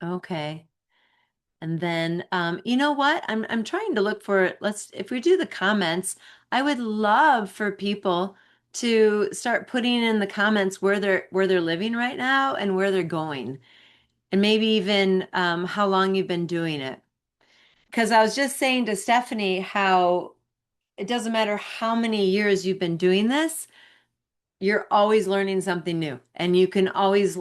Okay. And then, you know what? I'm trying to look for, let's, if we do the comments, I would love for people to start putting in the comments where they're living right now and where they're going, and maybe even how long you've been doing it. Because I was just saying to Stephanie how it doesn't matter how many years you've been doing this, you're always learning something new, and we can always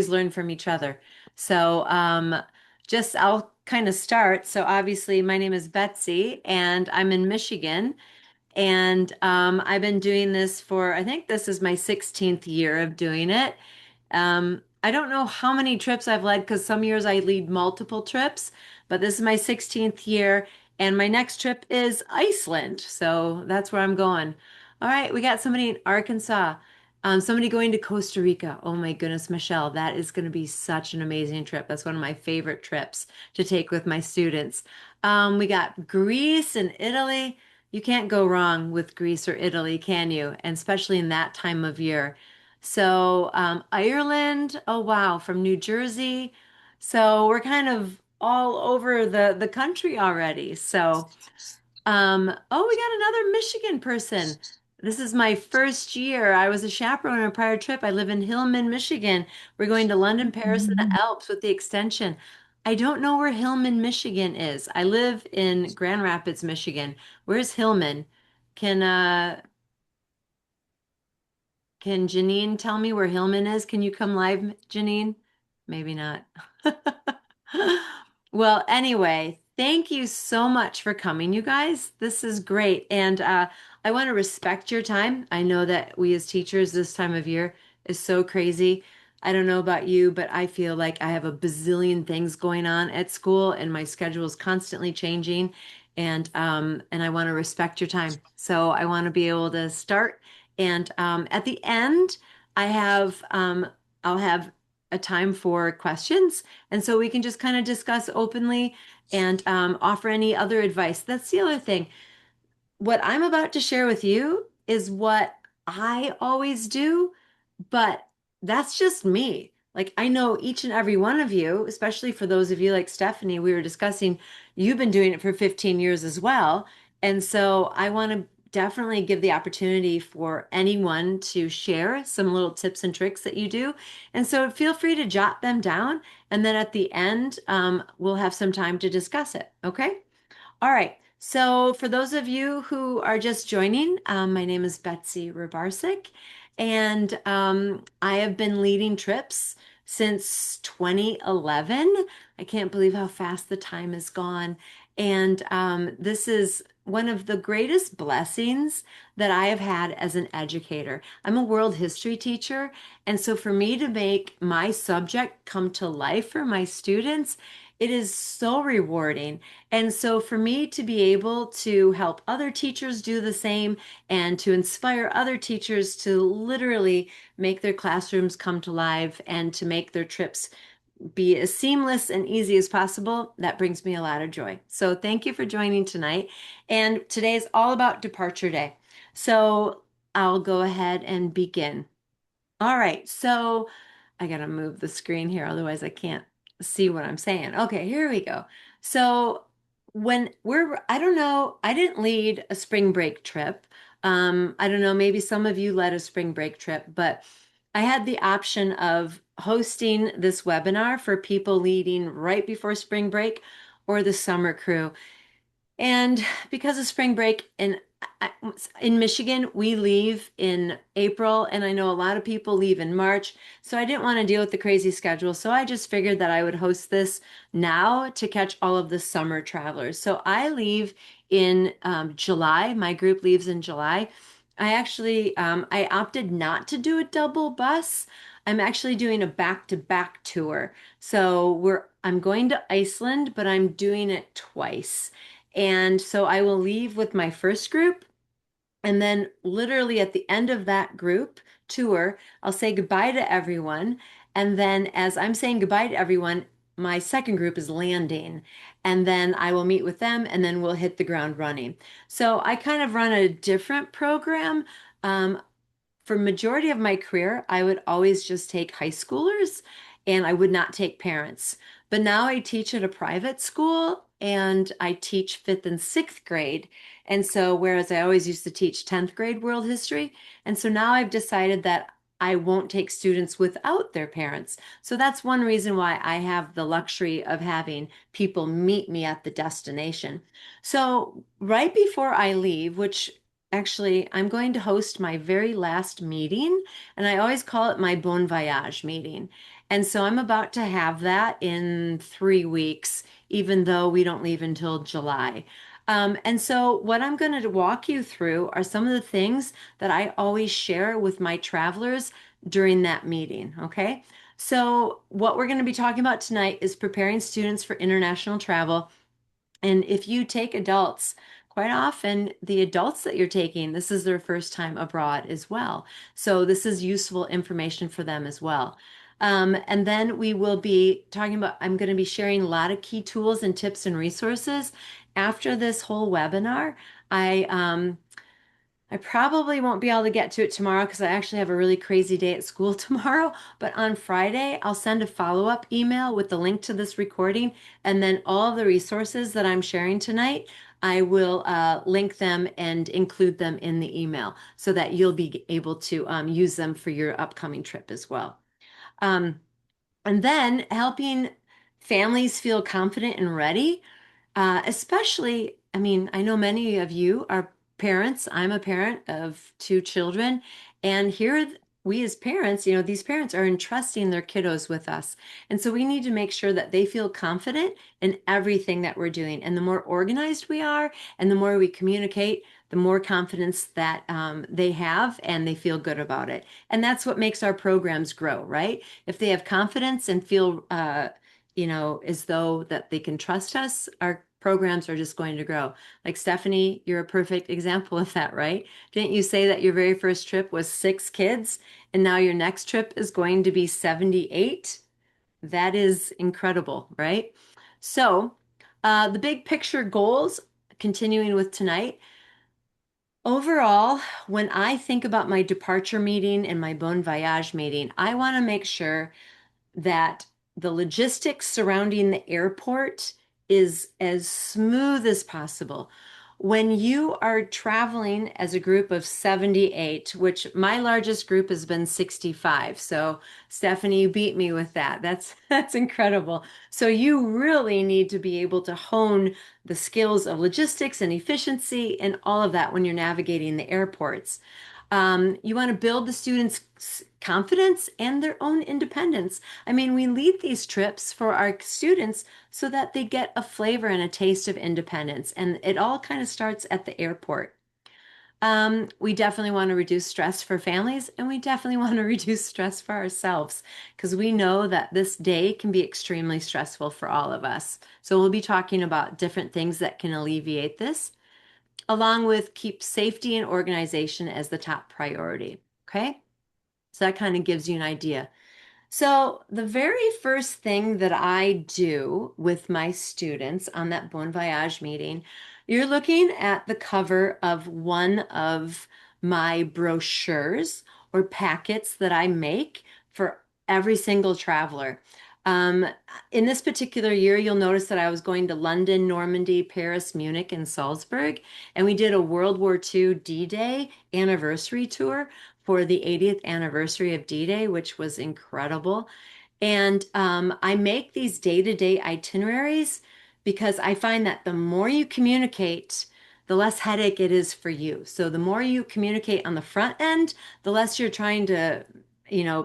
learn from each other. So, just I'll kind of start. So, obviously, my name is Betsy, and I'm in Michigan. And I've been doing this for, I think this is my 16th year of doing it. I don't know how many trips I've led because some years I lead multiple trips, but this is my 16th year, and my next trip is Iceland. So that's where I'm going. All right, we got somebody in Arkansas, somebody going to Costa Rica. Oh my goodness, Michelle, that is going to be such an amazing trip. That's one of my favorite trips to take with my students. We got Greece and Italy. You can't go wrong with Greece or Italy, can you? And especially in that time of year. So, Ireland, oh wow, from New Jersey. So we're kind of all over the country already. So, oh, we got another Michigan person. This is my first year. I was a chaperone on a prior trip. I live in Hillman, Michigan. We're going to London, Paris, and the Alps with the extension. I don't know where Hillman, Michigan is. I live in Grand Rapids, Michigan. Where's Hillman? Can can Janine tell me where Hillman is? Can you come live, Janine? Maybe not. Well, anyway, thank you so much for coming, you guys. This is great. And I want to respect your time. I know that we as teachers this time of year is so crazy. I don't know about you, but I feel like I have a bazillion things going on at school and my schedule is constantly changing. And I want to respect your time. So I want to be able to start. And at the end, I have I'll have a time for questions, and so we can just kind of discuss openly and offer any other advice. That's the other thing. What I'm about to share with you is what I always do, but that's just me. Like, I know each and every one of you, especially for those of you like Stephanie, we were discussing, you've been doing it for 15 years as well. And so I want to definitely give the opportunity for anyone to share some little tips and tricks that you do. And so feel free to jot them down. And then at the end, we'll have some time to discuss it. Okay? All right. So, for those of you who are just joining, my name is Betsy Rabarsic, and I have been leading trips since 2011. I can't believe how fast the time has gone. And this is one of the greatest blessings that I have had as an educator. I'm a world history teacher, and so for me to make my subject come to life for my students, it is so rewarding. And so, for me to be able to help other teachers do the same and to inspire other teachers to literally make their classrooms come to life and to make their trips be as seamless and easy as possible, that brings me a lot of joy. So, thank you for joining tonight. And today is all about Departure Day. So, I'll go ahead and begin. All right, so I gotta move the screen here, otherwise I can't see what I'm saying. Okay, here we go. So I don't know, I didn't lead a spring break trip. I don't know, maybe some of you led a spring break trip, but I had the option of hosting this webinar for people leading right before spring break or the summer crew. And because of spring break in Michigan, we leave in April, and I know a lot of people leave in March. So I didn't want to deal with the crazy schedule. So I just figured that I would host this now to catch all of the summer travelers. So I leave in July. My group leaves in July. I opted not to do a double bus. I'm actually doing a back-to-back tour. I'm going to Iceland, but I'm doing it twice. And so I will leave with my first group. And then, literally, at the end of that group tour, I'll say goodbye to everyone. And then, as I'm saying goodbye to everyone, my second group is landing. And then I will meet with them and then we'll hit the ground running. So I kind of run a different program. Um, for majority of my career, I would always just take high schoolers and I would not take parents. But now I teach at a private school and I teach fifth and sixth grade. And so, whereas I always used to teach 10th grade world history, and so now I've decided that I won't take students without their parents. So that's one reason why I have the luxury of having people meet me at the destination. So, right before I leave, which actually I'm going to host my very last meeting, and I always call it my Bon Voyage meeting. And so I'm about to have that in 3 weeks, even though we don't leave until July. And so, what I'm going to walk you through are some of the things that I always share with my travelers during that meeting. Okay. So, what we're going to be talking about tonight is preparing students for international travel. And if you take adults, quite often the adults that you're taking, this is their first time abroad as well. So this is useful information for them as well. And then we will be talking about, I'm going to be sharing a lot of key tools and tips and resources. After this whole webinar, I I probably won't be able to get to it tomorrow because I actually have a really crazy day at school tomorrow. But on Friday, I'll send a follow-up email with the link to this recording and then all of the resources that I'm sharing tonight. I will link them and include them in the email so that you'll be able to use them for your upcoming trip as well. Um, and then helping families feel confident and ready, especially, I mean, I know many of you are parents. I'm a parent of two children. And here, we as parents, these parents are entrusting their kiddos with us. And so we need to make sure that they feel confident in everything that we're doing. And the more organized we are and the more we communicate, the more confidence that they have and they feel good about it. And that's what makes our programs grow, right? If they have confidence and feel, as though that they can trust us, our programs are just going to grow. Like Stephanie, you're a perfect example of that, right? Didn't you say that your very first trip was 6 kids and now your next trip is going to be 78? That is incredible, right? So, the big picture goals, continuing with tonight. Overall, when I think about my departure meeting and my Bon Voyage meeting, I want to make sure that the logistics surrounding the airport is as smooth as possible. When you are traveling as a group of 78, which my largest group has been 65. So Stephanie, you beat me with that. That's incredible. So you really need to be able to hone the skills of logistics and efficiency and all of that when you're navigating the airports. You want to build the students' confidence and their own independence. I mean, we lead these trips for our students so that they get a flavor and a taste of independence. And it all kind of starts at the airport. We definitely want to reduce stress for families and we definitely want to reduce stress for ourselves because we know that this day can be extremely stressful for all of us. So we'll be talking about different things that can alleviate this, along with keep safety and organization as the top priority. Okay. So that kind of gives you an idea. So, the very first thing that I do with my students on that Bon Voyage meeting, you're looking at the cover of one of my brochures or packets that I make for every single traveler. Um, in this particular year, you'll notice that I was going to London, Normandy, Paris, Munich, and Salzburg, and we did a World War II D-Day anniversary tour for the 80th anniversary of D-Day, which was incredible. And I make these day-to-day itineraries because I find that the more you communicate, the less headache it is for you. So the more you communicate on the front end, the less you're trying to,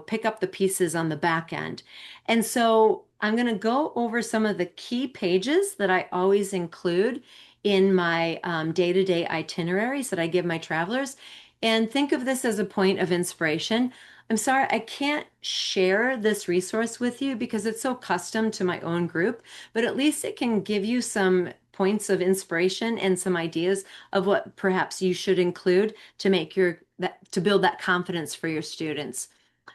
pick up the pieces on the back end. And so I'm going to go over some of the key pages that I always include in my day-to-day itineraries that I give my travelers. And think of this as a point of inspiration. I'm sorry, I can't share this resource with you because it's so custom to my own group, but at least it can give you some points of inspiration and some ideas of what perhaps you should include to make to build that confidence for your students.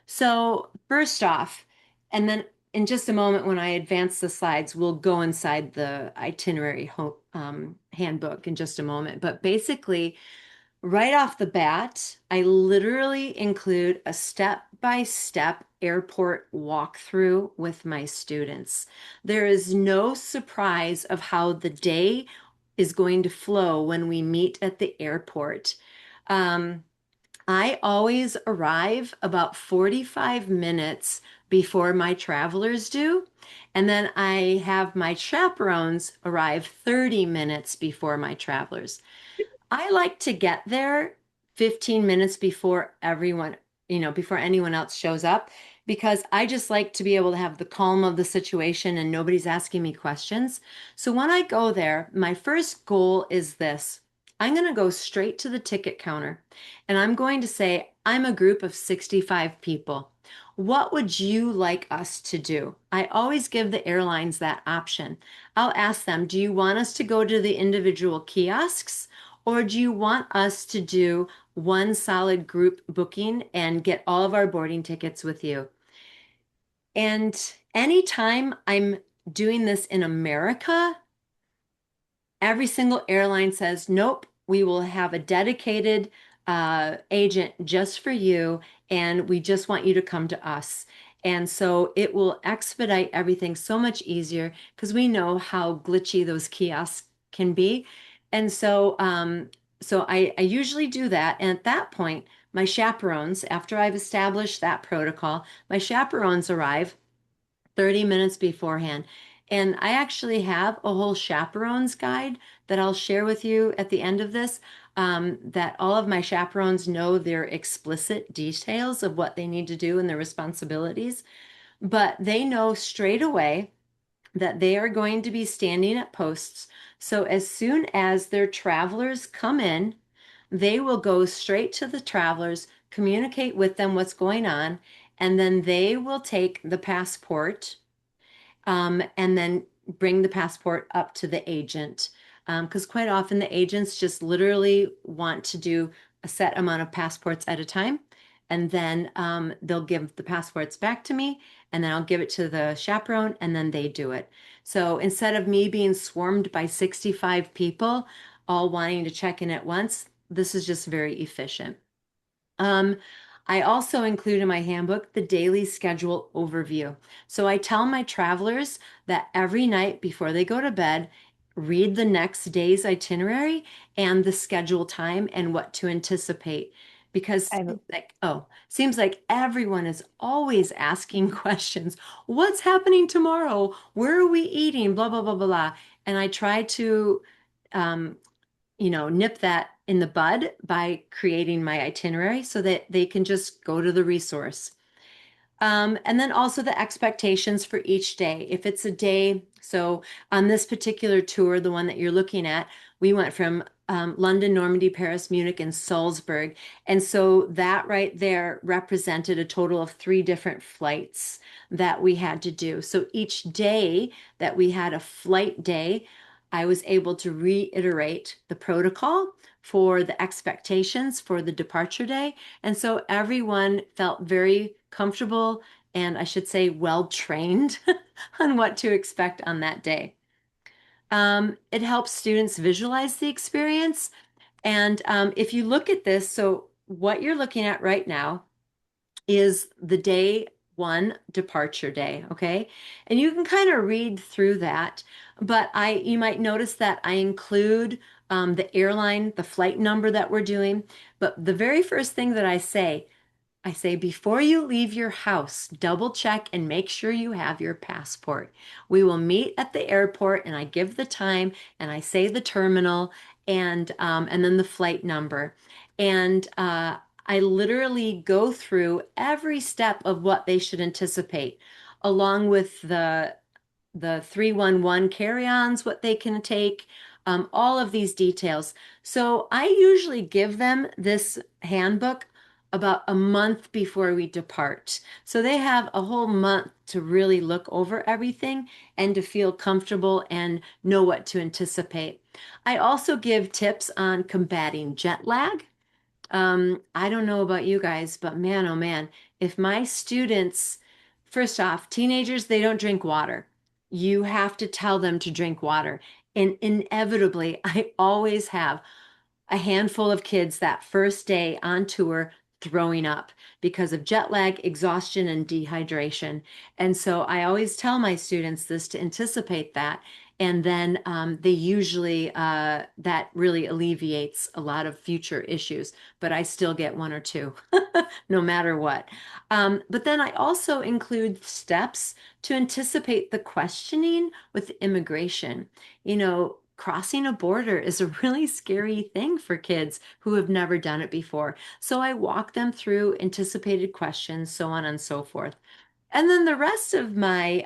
So, first off, and then in just a moment when I advance the slides, we'll go inside the itinerary handbook in just a moment. But basically, Right off the bat, I literally include a step-by-step airport walkthrough with my students. There is no surprise of how the day is going to flow when we meet at the airport. Um, I always arrive about 45 minutes before my travelers do, and then I have my chaperones arrive 30 minutes before my travelers. I like to get there 15 minutes before everyone, before anyone else shows up, because I just like to be able to have the calm of the situation and nobody's asking me questions. So when I go there, my first goal is this. I'm going to go straight to the ticket counter and I'm going to say, I'm a group of 65 people. What would you like us to do? I always give the airlines that option. I'll ask them, do you want us to go to the individual kiosks? Or do you want us to do one solid group booking and get all of our boarding tickets with you? And anytime I'm doing this in America, every single airline says, nope, we will have a dedicated agent just for you, and we just want you to come to us. And so it will expedite everything so much easier because we know how glitchy those kiosks can be. And so I usually do that. And at that point, my chaperones, after I've established that protocol, my chaperones arrive 30 minutes beforehand. And I actually have a whole chaperones guide that I'll share with you at the end of this, that all of my chaperones know their explicit details of what they need to do and their responsibilities. But they know straight away that they are going to be standing at posts. So as soon as their travelers come in, they will go straight to the travelers, communicate with them what's going on, and then they will take the passport and then bring the passport up to the agent. Because quite often the agents just literally want to do a set amount of passports at a time. And then they'll give the passports back to me, and then I'll give it to the chaperone, and then they do it. So instead of me being swarmed by 65 people all wanting to check in at once, this is just very efficient. Um, I also include in my handbook the daily schedule overview. So I tell my travelers that every night before they go to bed, read the next day's itinerary and the schedule time and what to anticipate. Because I seems like everyone is always asking questions. What's happening tomorrow? Where are we eating? Blah, blah, blah, blah, blah. And I try to um, nip that in the bud by creating my itinerary so that they can just go to the resource. And then also the expectations for each day. If it's a day, so on this particular tour, the one that you're looking at, we went from London, Normandy, Paris, Munich, and Salzburg. And so that right there represented a total of 3 different flights that we had to do. So each day that we had a flight day, I was able to reiterate the protocol for the expectations for the departure day. And so everyone felt very comfortable and I should say well trained on what to expect on that day. It helps students visualize the experience. And if you look at this, so what you're looking at right now is the day one departure day, okay? And you can kind of read through that, but you might notice that I include the airline, the flight number that we're doing. But the very first thing that I say, before you leave your house, double check and make sure you have your passport. We will meet at the airport, and I give the time, and I say the terminal, and then the flight number, and I literally go through every step of what they should anticipate, along with the 311 carry-ons, what they can take, all of these details. So I usually give them this handbook about a month before we depart. So they have a whole month to really look over everything and to feel comfortable and know what to anticipate. I also give tips on combating jet lag. I don't know about you guys, but man, oh man, if my students, first off, teenagers, they don't drink water. You have to tell them to drink water. And inevitably, I always have a handful of kids that first day on tour throwing up because of jet lag, exhaustion, and dehydration. And so I always tell my students this to anticipate that. And then they usually, that really alleviates a lot of future issues, but I still get one or two, no matter what. But then I also include steps to anticipate the questioning with immigration. Crossing a border is a really scary thing for kids who have never done it before. So I walk them through anticipated questions, so on and so forth. And then the rest of my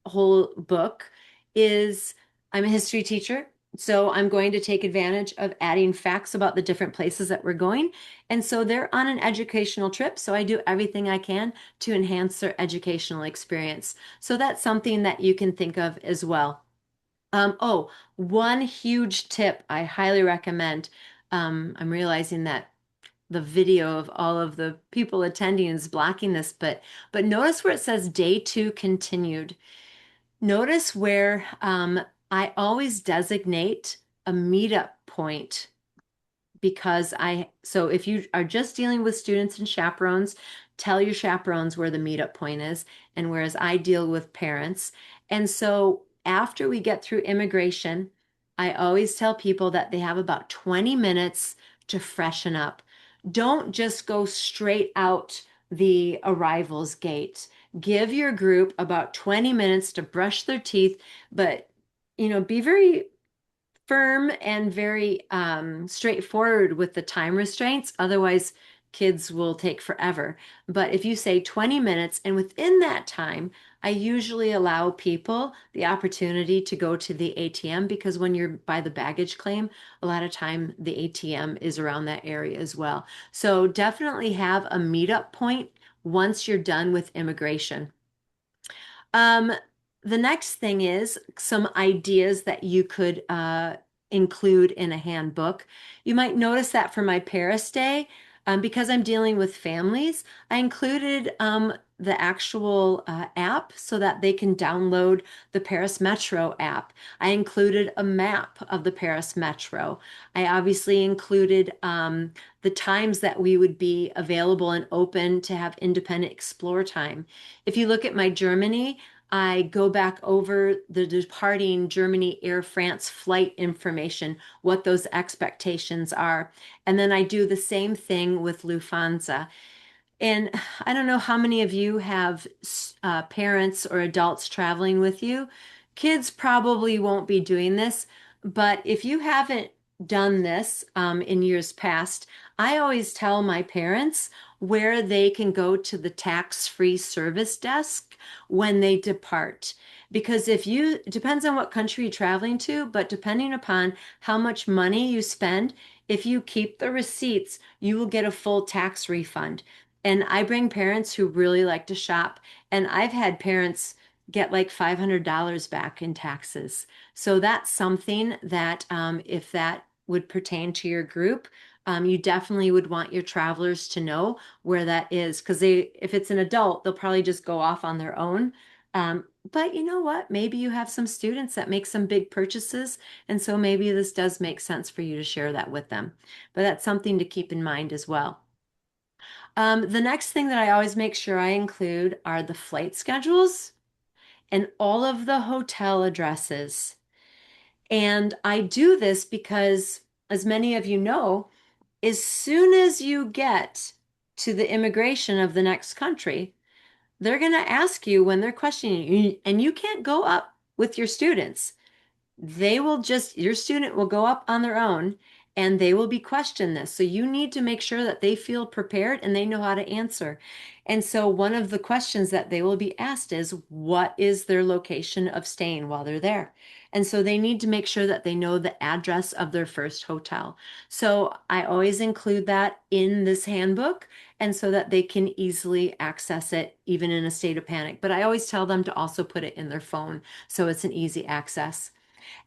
whole book is I'm a history teacher. So I'm going to take advantage of adding facts about the different places that we're going. And so they're on an educational trip. So I do everything I can to enhance their educational experience. So that's something that you can think of as well. One huge tip I highly recommend. I'm realizing that the video of all of the people attending is blocking this, but notice where it says day two continued. Notice where I always designate a meetup point so if you are just dealing with students and chaperones, tell your chaperones where the meetup point is, and whereas I deal with parents. And so after we get through immigration, I always tell people that they have about 20 minutes to freshen up. Don't just go straight out the arrivals gate. Give your group about 20 minutes to brush their teeth, but be very firm and very straightforward with the time restraints. Otherwise, kids will take forever. But if you say 20 minutes, and within that time, I usually allow people the opportunity to go to the ATM because when you're by the baggage claim, a lot of time the ATM is around that area as well. So definitely have a meetup point once you're done with immigration. Um, the next thing is some ideas that you could include in a handbook. You might notice that for my Paris Day, because I'm dealing with families, I included the actual app so that they can download the Paris Metro app. I included a map of the Paris Metro. I obviously included the times that we would be available and open to have independent explore time. If you look at my Germany, I go back over the departing Germany Air France flight information, what those expectations are. And then I do the same thing with Lufthansa. And I don't know how many of you have parents or adults traveling with you. Kids probably won't be doing this, but if you haven't done this in years past, I always tell my parents where they can go to the tax-free service desk when they depart. Because it depends on what country you're traveling to, but depending upon how much money you spend, if you keep the receipts, you will get a full tax refund. And I bring parents who really like to shop, and I've had parents get like $500 back in taxes. So that's something that if that would pertain to your group, you definitely would want your travelers to know where that is because if it's an adult, they'll probably just go off on their own. But you know what? Maybe you have some students that make some big purchases, and so maybe this does make sense for you to share that with them. But that's something to keep in mind as well. The next thing that I always make sure I include are the flight schedules and all of the hotel addresses. And I do this because, as many of you know, as soon as you get to the immigration of the next country, they're going to ask you when they're questioning you, and you can't go up with your students. Your student will go up on their own and they will be questioned this. So you need to make sure that they feel prepared and they know how to answer. And so one of the questions that they will be asked is, what is their location of staying while they're there? And so they need to make sure that they know the address of their first hotel. So I always include that in this handbook and so that they can easily access it even in a state of panic. But I always tell them to also put it in their phone so it's an easy access.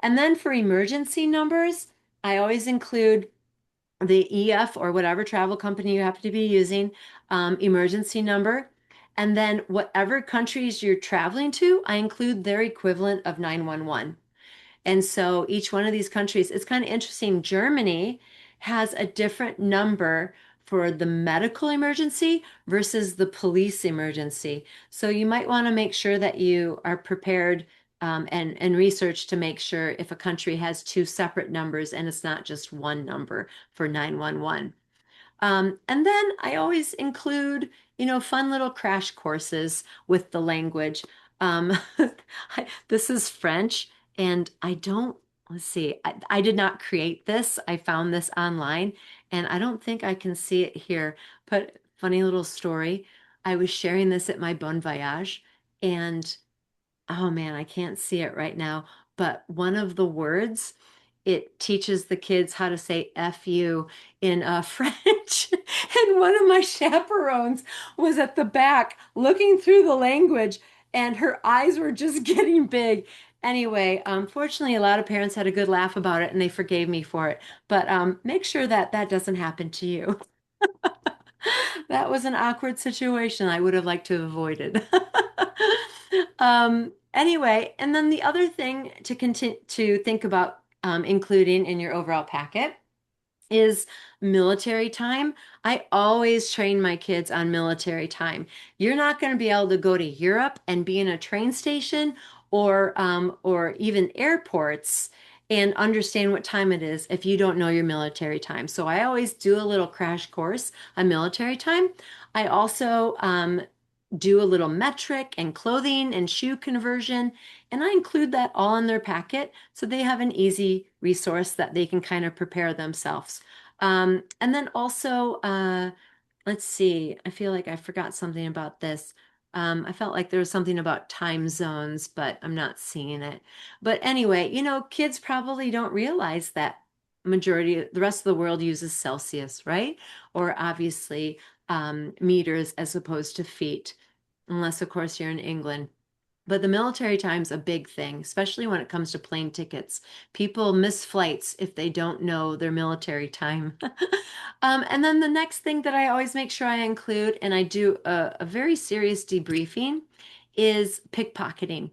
And then for emergency numbers, I always include the EF or whatever travel company you happen to be using, emergency number. And then whatever countries you're traveling to, I include their equivalent of 911. And so each one of these countries, it's kind of interesting. Germany, has a different number for the medical emergency versus the police emergency. So you might want to make sure that you are prepared and research to make sure if a country has two separate numbers and it's not just one number for 911. And then I always include, fun little crash courses with the language. Um, this is French, and let's see, I did not create this. I found this online, and I don't think I can see it here. But funny little story. I was sharing this at my Bon Voyage, and oh man, I can't see it right now, but one of the words, it teaches the kids how to say F you in French. And one of my chaperones was at the back looking through the language, and her eyes were just getting big. Anyway, fortunately, a lot of parents had a good laugh about it and they forgave me for it. But make sure that that doesn't happen to you. That was an awkward situation I would have liked to have avoided. Anyway, and then the other thing to continue to think about including in your overall packet is military time. I always train my kids on military time. You're not going to be able to go to Europe and be in a train station or even airports and understand what time it is if you don't know your military time. So I always do a little crash course on military time. I also do a little metric and clothing and shoe conversion, and I include that all in their packet so they have an easy resource that they can kind of prepare themselves. And then also, let's see, I feel like I forgot something about this. I felt like there was something about time zones, but I'm not seeing it. But anyway, kids probably don't realize that the rest of the world uses Celsius, right? Or obviously meters as opposed to feet, unless, of course, you're in England. But the military time's a big thing, especially when it comes to plane tickets. People miss flights if they don't know their military time. And then the next thing that I always make sure I include, and I do a very serious debriefing, is pickpocketing.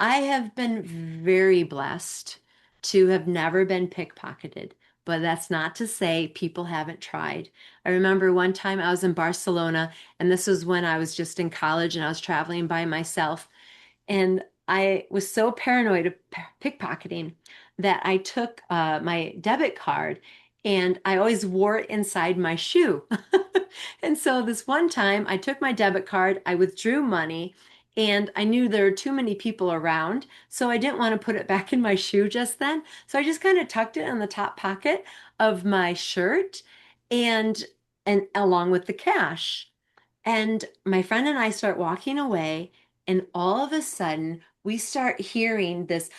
I have been very blessed to have never been pickpocketed, but that's not to say people haven't tried. I remember one time I was in Barcelona, and this was when I was just in college and I was traveling by myself. And I was so paranoid of pickpocketing that I took my debit card and I always wore it inside my shoe. And so this one time I took my debit card, I withdrew money, and I knew there were too many people around. So I didn't want to put it back in my shoe just then. So I just kind of tucked it in the top pocket of my shirt and along with the cash. And my friend and I start walking away, and all of a sudden, we start hearing this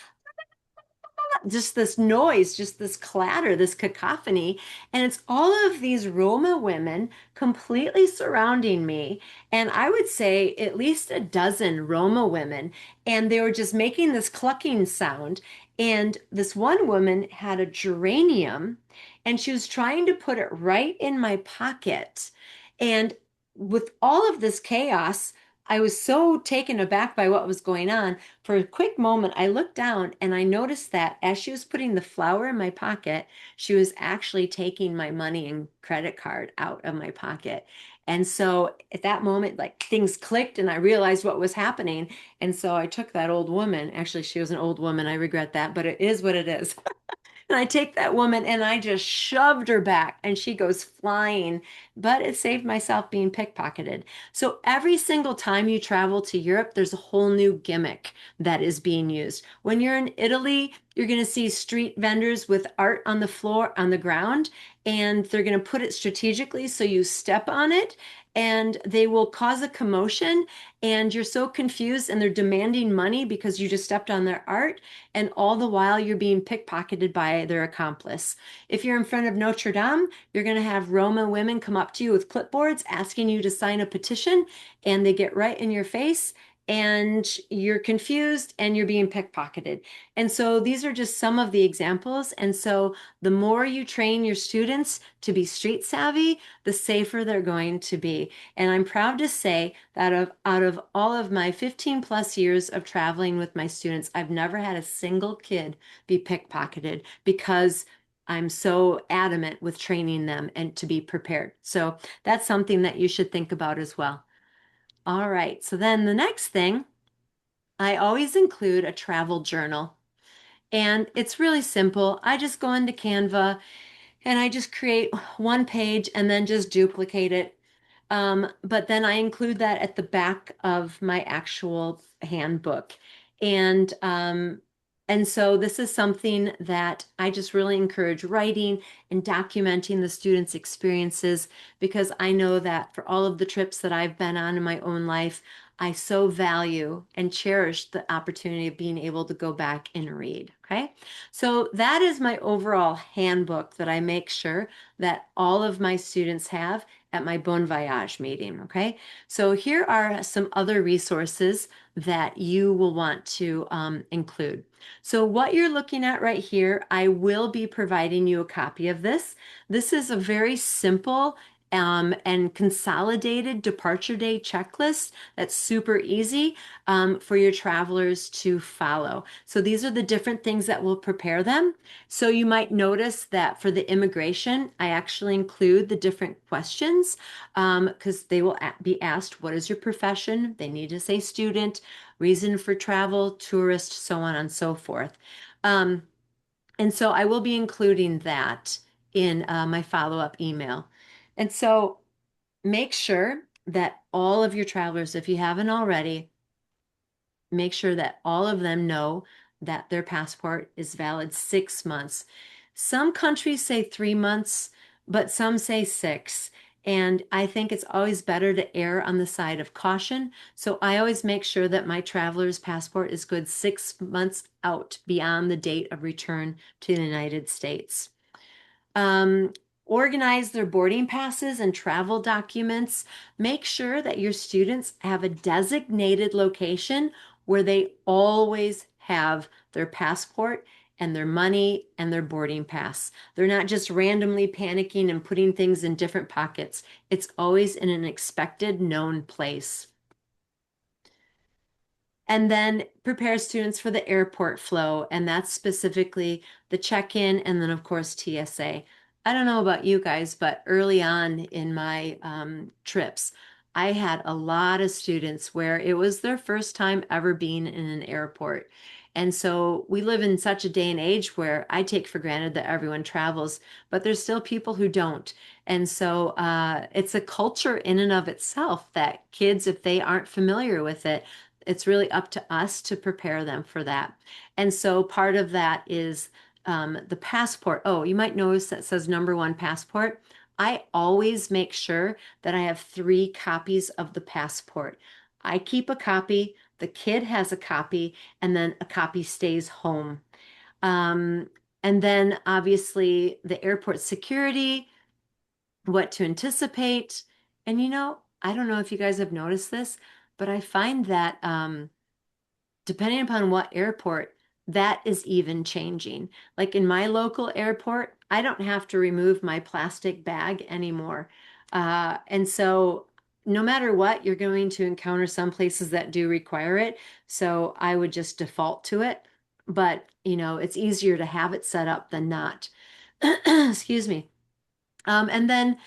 noise, just this clatter, this cacophony. And it's all of these Roma women completely surrounding me. And I would say at least a dozen Roma women. And they were just making this clucking sound. And this one woman had a geranium and she was trying to put it right in my pocket. And with all of this chaos, I was so taken aback by what was going on. For a quick moment, I looked down and I noticed that as she was putting the flower in my pocket, she was actually taking my money and credit card out of my pocket. And so at that moment, like things clicked and I realized what was happening. And so I took that old woman. Actually, she was an old woman. I regret that, but it is what it is. And I take that woman and I just shoved her back and she goes flying, but it saved myself being pickpocketed. So every single time you travel to Europe, there's a whole new gimmick that is being used. When you're in Italy, you're going to see street vendors with art on the floor, on the ground, and they're going to put it strategically so you step on it and they will cause a commotion and you're so confused and they're demanding money because you just stepped on their art and all the while you're being pickpocketed by their accomplice. If you're in front of Notre Dame, you're going to have Roma women come up to you with clipboards asking you to sign a petition, and they get right in your face. And you're confused and you're being pickpocketed. And so these are just some of the examples. And so the more you train your students to be street savvy, the safer they're going to be. And I'm proud to say that out of all of my 15 plus years of traveling with my students, I've never had a single kid be pickpocketed because I'm so adamant with training them and to be prepared. So that's something that you should think about as well. All right. So then the next thing, I always include a travel journal. And it's really simple. I just go into Canva and I just create one page and then just duplicate it. But then I include that at the back of my actual handbook. And and so this is something that I just really encourage writing and documenting the students' experiences because I know that for all of the trips that I've been on in my own life, I so value and cherish the opportunity of being able to go back and read. Okay. So that is my overall handbook that I make sure that all of my students have at my Bon Voyage meeting. Okay. So here are some other resources that you will want to include. So what you're looking at right here, I will be providing you a copy of this. This is a very simple and consolidated departure day checklist that's super easy for your travelers to follow. So these are the different things that will prepare them. So you might notice that for the immigration, I actually include the different questions because they will be asked, what is your profession? They need to say student, reason for travel, tourist, so on and so forth. Um, and so I will be including that in my follow-up email. And so make sure that all of your travelers, if you haven't already, make sure that all of them know that their passport is valid 6 months. Some countries say 3 months, but some say six. And I think it's always better to err on the side of caution. So I always make sure that my traveler's passport is good 6 months out beyond the date of return to the United States. Um, Organize their boarding passes and travel documents. Make sure that your students have a designated location where they always have their passport and their money and their boarding pass. They're not just randomly panicking and putting things in different pockets. It's always in an expected, known place. And then prepare students for the airport flow, and that's specifically the check-in and then, of course, TSA. I don't know about you guys, but early on in my trips, I had a lot of students where it was their first time ever being in an airport. And so we live in such a day and age where I take for granted that everyone travels, but there's still people who don't. And so it's a culture in and of itself that kids, if they aren't familiar with it, it's really up to us to prepare them for that. And so part of that is the passport. Oh, you might notice that says #1 passport. I always make sure that I have 3 copies of the passport. I keep a copy, the kid has a copy, and then a copy stays home. Um, and then obviously the airport security, what to anticipate. And I don't know if you guys have noticed this, but I find that depending upon what airport, that is even changing. Like in my local airport, I don't have to remove my plastic bag anymore. And so no matter what, you're going to encounter some places that do require it. So I would just default to it. But, it's easier to have it set up than not. Excuse me. And then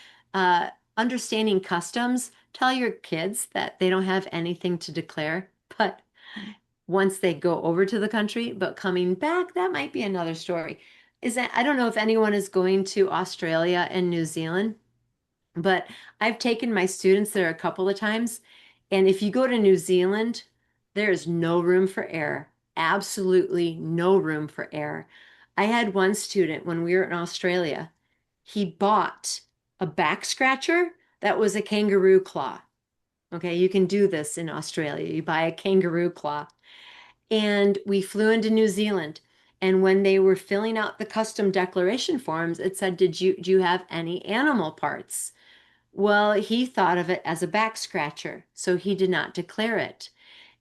understanding customs, tell your kids that they don't have anything to declare, but once they go over to the country, but coming back, that might be another story. I don't know if anyone is going to Australia and New Zealand, but I've taken my students there a couple of times. And if you go to New Zealand, there is no room for error. Absolutely no room for error. I had one student when we were in Australia, he bought a back scratcher that was a kangaroo claw. Okay, you can do this in Australia. You buy a kangaroo claw. And we flew into New Zealand. And when they were filling out the custom declaration forms, it said, do you have any animal parts? Well, he thought of it as a back scratcher, so he did not declare it.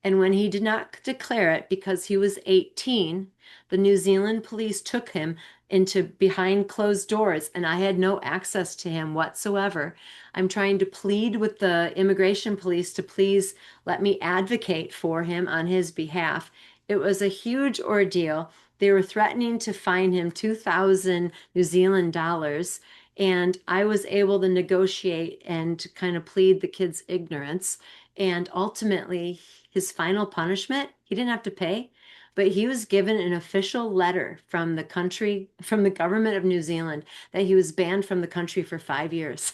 And when he did not declare it because he was 18, the New Zealand police took him into behind closed doors, and I had no access to him whatsoever. I'm trying to plead with the immigration police to please let me advocate for him on his behalf. It was a huge ordeal, They were threatening to fine him 2,000 New Zealand dollars. And I was able to negotiate and kind of plead the kid's ignorance. And ultimately, his final punishment, he didn't have to pay, but he was given an official letter from the country, from the government of New Zealand, that he was banned from the country for 5 years.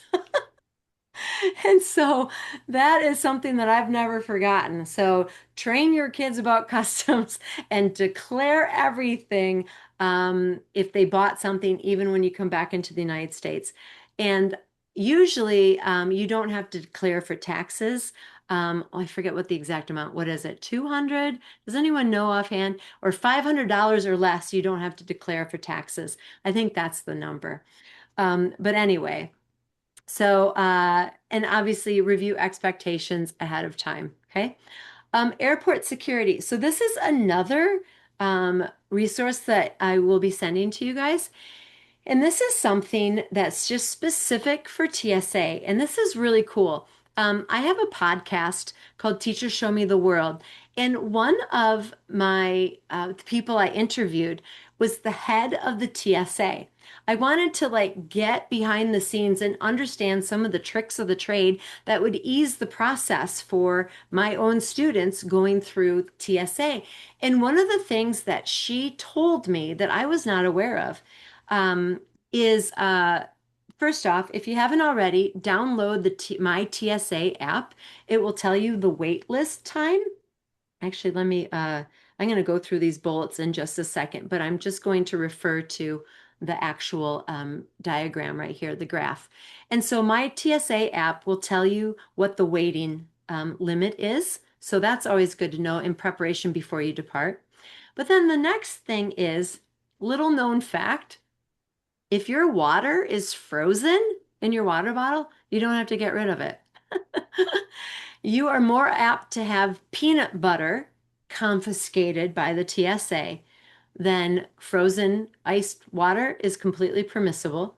And so that is something that I've never forgotten. So train your kids about customs and declare everything if they bought something, even when you come back into the United States. And usually you don't have to declare for taxes. Oh, I forget what the exact amount. What is it? 200? Does anyone know offhand? Or $500 or less, you don't have to declare for taxes. I think that's the number. But anyway. So, and obviously review expectations ahead of time. Okay. Airport security. So this is another resource that I will be sending to you guys. And this is something that's just specific for TSA. And this is really cool. I have a podcast called Teachers Show Me the World. And one of my people I interviewed was the head of the TSA. I wanted to like get behind the scenes and understand some of the tricks of the trade that would ease the process for my own students going through TSA. And one of the things that she told me that I was not aware of is first off, if you haven't already, download the My TSA app. It will tell you the wait list time. Actually, I'm going to go through these bullets in just a second, but I'm just going to refer to the actual diagram right here, the graph. And so my TSA app will tell you what the waiting limit is. So that's always good to know in preparation before you depart. But then the next thing is little known fact. If your water is frozen in your water bottle, you don't have to get rid of it. You are more apt to have peanut butter confiscated by the TSA than frozen iced water is completely permissible.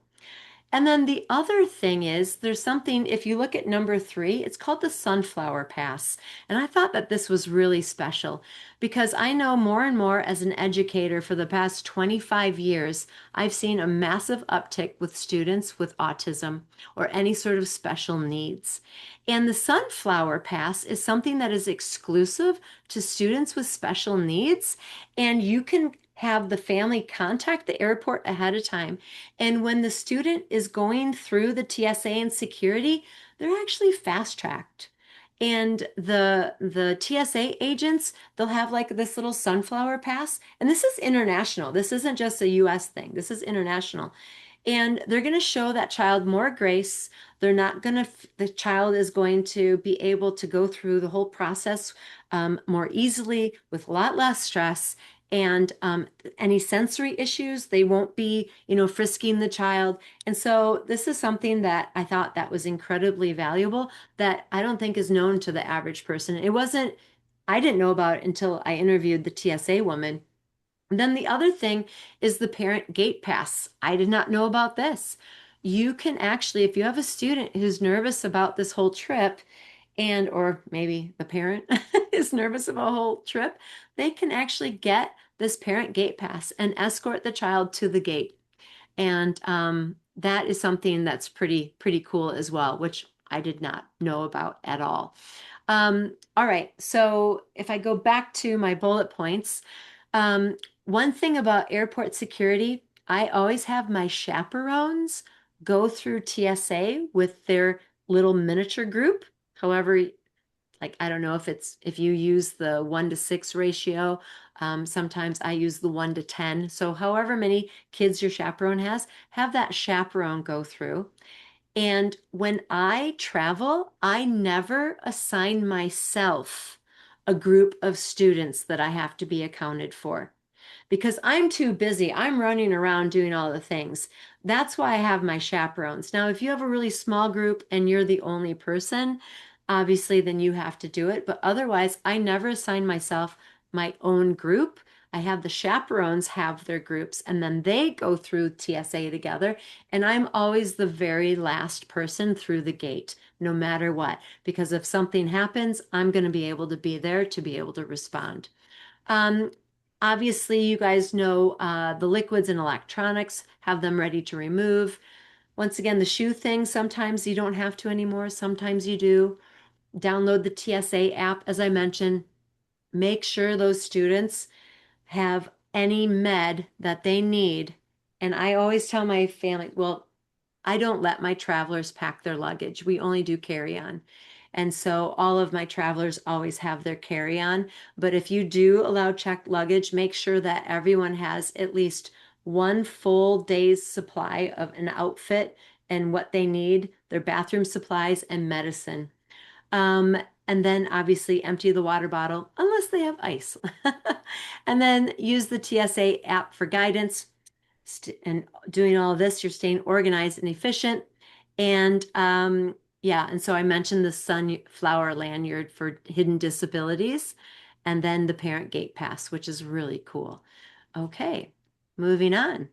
And then the other thing is there's something, if you look at number 3, it's called the Sunflower Pass. And I thought that this was really special because I know more and more as an educator for the past 25 years, I've seen a massive uptick with students with autism or any sort of special needs. And the Sunflower Pass is something that is exclusive to students with special needs. And you can have the family contact the airport ahead of time. And when the student is going through the TSA and security, they're actually fast tracked. And the TSA agents, they'll have like this little sunflower pass. And this is international. This isn't just a US thing. This is international. And they're going to show that child more grace. They're not going to, the child is going to be able to go through the whole process more easily with a lot less stress. And any sensory issues, they won't be, frisking the child. And so this is something that I thought that was incredibly valuable that I don't think is known to the average person. I didn't know about it until I interviewed the TSA woman. And then the other thing is the parent gate pass. I did not know about this. You can actually, if you have a student who's nervous about this whole trip, and or maybe the parent is nervous about a whole trip, they can actually get this parent gate pass and escort the child to the gate. And that is something that's pretty cool as well, which I did not know about at all. All right, so if I go back to my bullet points, one thing about airport security, I always have my chaperones go through TSA with their little miniature group. However, like I don't know if you use the 1-to-6 ratio. Sometimes I use the 1-to-10. So however many kids your chaperone has, have that chaperone go through. And when I travel, I never assign myself a group of students that I have to be accounted for because I'm too busy. I'm running around doing all the things. That's why I have my chaperones. Now, if you have a really small group and you're the only person, obviously then you have to do it. But otherwise, I never assign myself my own group. I have the chaperones have their groups and then they go through TSA together. And I'm always the very last person through the gate, no matter what. Because if something happens, I'm going to be able to be there to be able to respond. Um, Obviously, you guys know the liquids and electronics, have them ready to remove. Once again, the shoe thing, sometimes you don't have to anymore, sometimes you do. Download the TSA app, as I mentioned. Make sure those students have any med that they need. And I always tell my family, well, I don't let my travelers pack their luggage. We only do carry on. And so all of my travelers always have their carry on. But if you do allow checked luggage, make sure that everyone has at least one full day's supply of an outfit and what they need, their bathroom supplies and medicine. Um, and then obviously empty the water bottle unless they have ice. And then use the TSA app for guidance. And doing all of this, you're staying organized and efficient. And yeah, and so I mentioned the sunflower lanyard for hidden disabilities, and then the parent gate pass, which is really cool. Okay, moving on.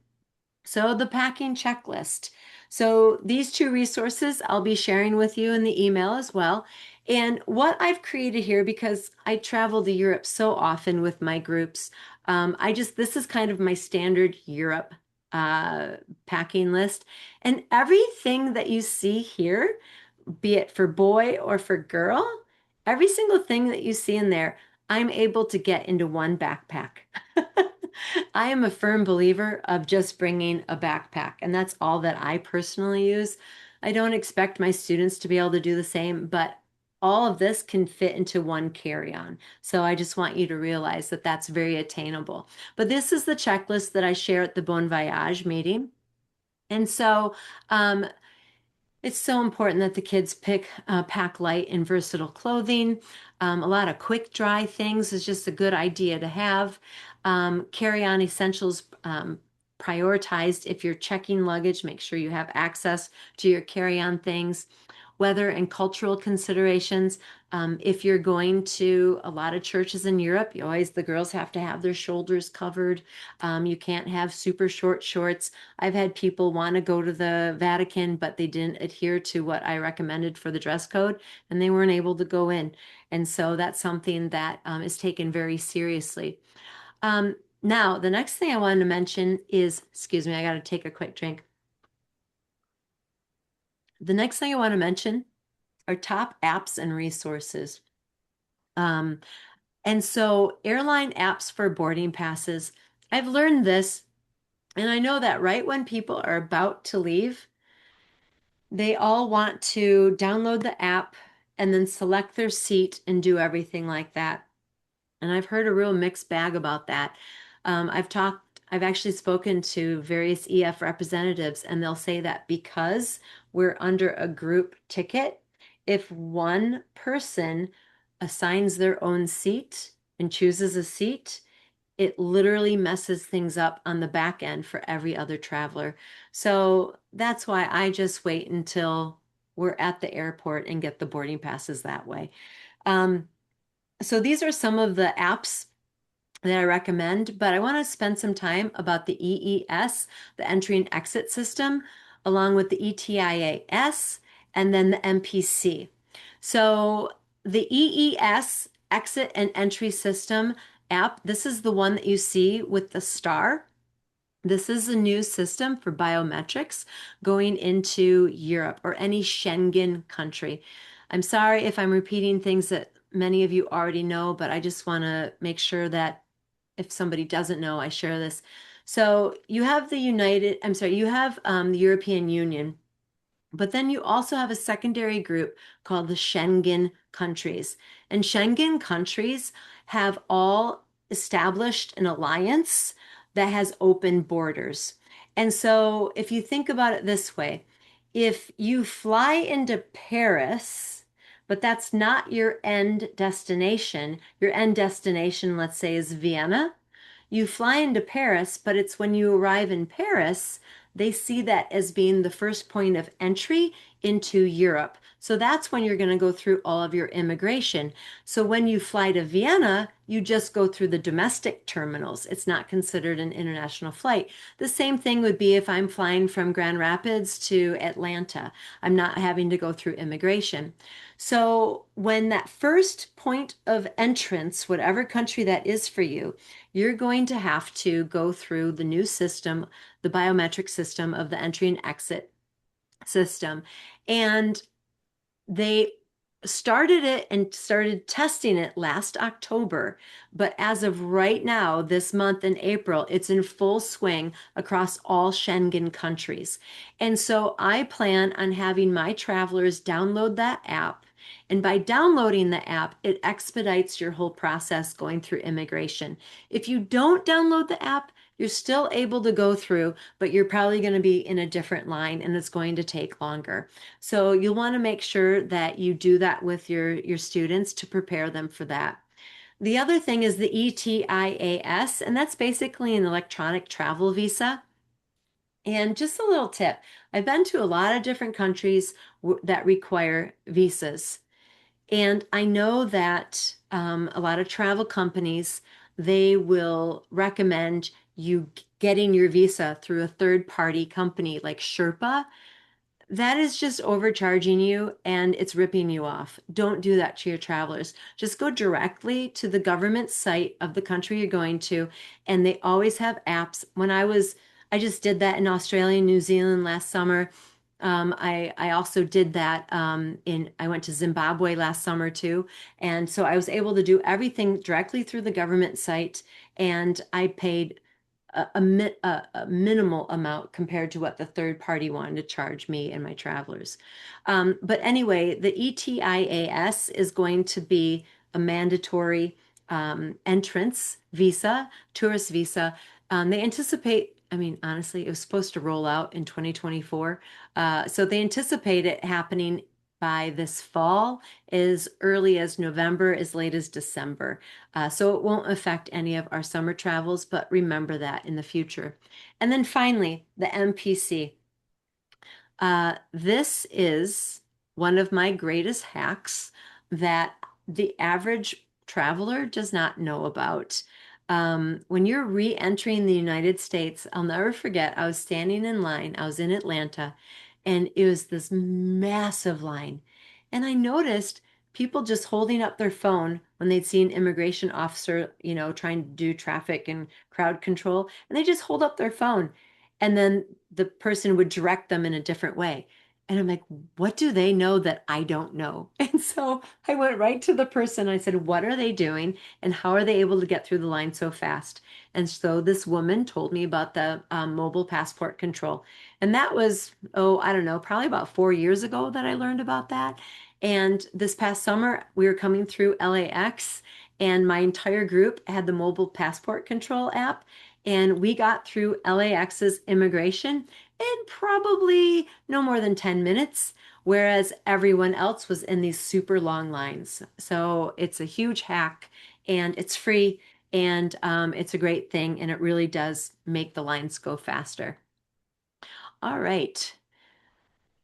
So the packing checklist. So these two resources I'll be sharing with you in the email as well. And what I've created here, because I travel to Europe so often with my groups, this is kind of my standard Europe uh, packing list. And everything that you see here, be it for boy or for girl, every single thing that you see in there, I'm able to get into one backpack. I am a firm believer of just bringing a backpack, and that's all that I personally use. I don't expect my students to be able to do the same, but all of this can fit into one carry-on. So I just want you to realize that that's very attainable. But this is the checklist that I share at the Bon Voyage meeting. And so um, it's so important that the kids pack light and versatile clothing. A lot of quick dry things is just a good idea to have. Carry on essentials prioritized. If you're checking luggage, make sure you have access to your carry on things. Weather and cultural considerations. If you're going to a lot of churches in Europe, the girls have to have their shoulders covered. You can't have super short shorts. I've had people want to go to the Vatican, but they didn't adhere to what I recommended for the dress code, and they weren't able to go in. And so that's something that is taken very seriously. Now, the next thing I wanted to mention is, excuse me, I got to take a quick drink. The next thing I want to mention are top apps and resources. Um, and so, airline apps for boarding passes. I've learned this, and I know that right when people are about to leave, they all want to download the app and then select their seat and do everything like that. And I've heard a real mixed bag about that. I've actually spoken to various EF representatives, and they'll say that because we're under a group ticket, if one person assigns their own seat and chooses a seat, it literally messes things up on the back end for every other traveler. So that's why I just wait until we're at the airport and get the boarding passes that way. Um, so these are some of the apps that I recommend, but I want to spend some time about the EES, the entry and exit system, along with the ETIAS, and then the MPC. So the EES, exit and entry system app, this is the one that you see with the star. This is a new system for biometrics going into Europe or any Schengen country. I'm sorry if I'm repeating things that many of you already know, but I just want to make sure that if somebody doesn't know, I share this. So you have you have the European Union, but then you also have a secondary group called the Schengen countries. And Schengen countries have all established an alliance that has open borders. And so if you think about it this way, if you fly into Paris, but that's not your end destination, let's say, is Vienna. You fly into Paris, but it's when you arrive in Paris they see that as being the first point of entry into Europe. So that's when you're going to go through all of your immigration. So when you fly to Vienna, you just go through the domestic terminals. It's not considered an international flight. The same thing would be if I'm flying from Grand Rapids to Atlanta. I'm not having to go through immigration. So when that first point of entrance, whatever country that is for you, you're going to have to go through the new system, the biometric system of the entry and exit system. And they started it and started testing it last October. But as of right now, this month in April, it's in full swing across all Schengen countries. And so I plan on having my travelers download that app. And by downloading the app, it expedites your whole process going through immigration. If you don't download the app, you're still able to go through, but you're probably going to be in a different line and it's going to take longer. So you'll want to make sure that you do that with your students to prepare them for that. The other thing is the ETIAS, and that's basically an electronic travel visa. And just a little tip, I've been to a lot of different countries that require visas. And I know that a lot of travel companies, they will recommend you getting your visa through a third party company like Sherpa. That is just overcharging you and it's ripping you off. Don't do that to your travelers. Just go directly to the government site of the country you're going to, and they always have apps. I just did that in Australia and New Zealand last summer. I also did that I went to Zimbabwe last summer too. And so I was able to do everything directly through the government site, and I paid a minimal amount compared to what the third party wanted to charge me and my travelers. But anyway, the ETIAS is going to be a mandatory entrance visa, tourist visa. They anticipate, I mean, honestly, it was supposed to roll out in 2024. So they anticipate it happening by this fall, as early as November, as late as December. So it won't affect any of our summer travels, but remember that in the future. And then finally, the MPC. This is one of my greatest hacks that the average traveler does not know about. When you're re-entering the United States, I'll never forget, I was standing in line. I was in Atlanta, and it was this massive line. And I noticed people just holding up their phone when they'd see an immigration officer, trying to do traffic and crowd control, and they just hold up their phone. And then the person would direct them in a different way. And I'm like, what do they know that I don't know? And so I went right to the person. I said, what are they doing? And how are they able to get through the line so fast? And so this woman told me about the mobile passport control. And that was, oh, I don't know, probably about 4 years ago that I learned about that. And this past summer, we were coming through LAX, and my entire group had the mobile passport control app. And we got through LAX's immigration in probably no more than 10 minutes, whereas everyone else was in these super long lines. So it's a huge hack, and it's free, and it's a great thing, and it really does make the lines go faster. All right.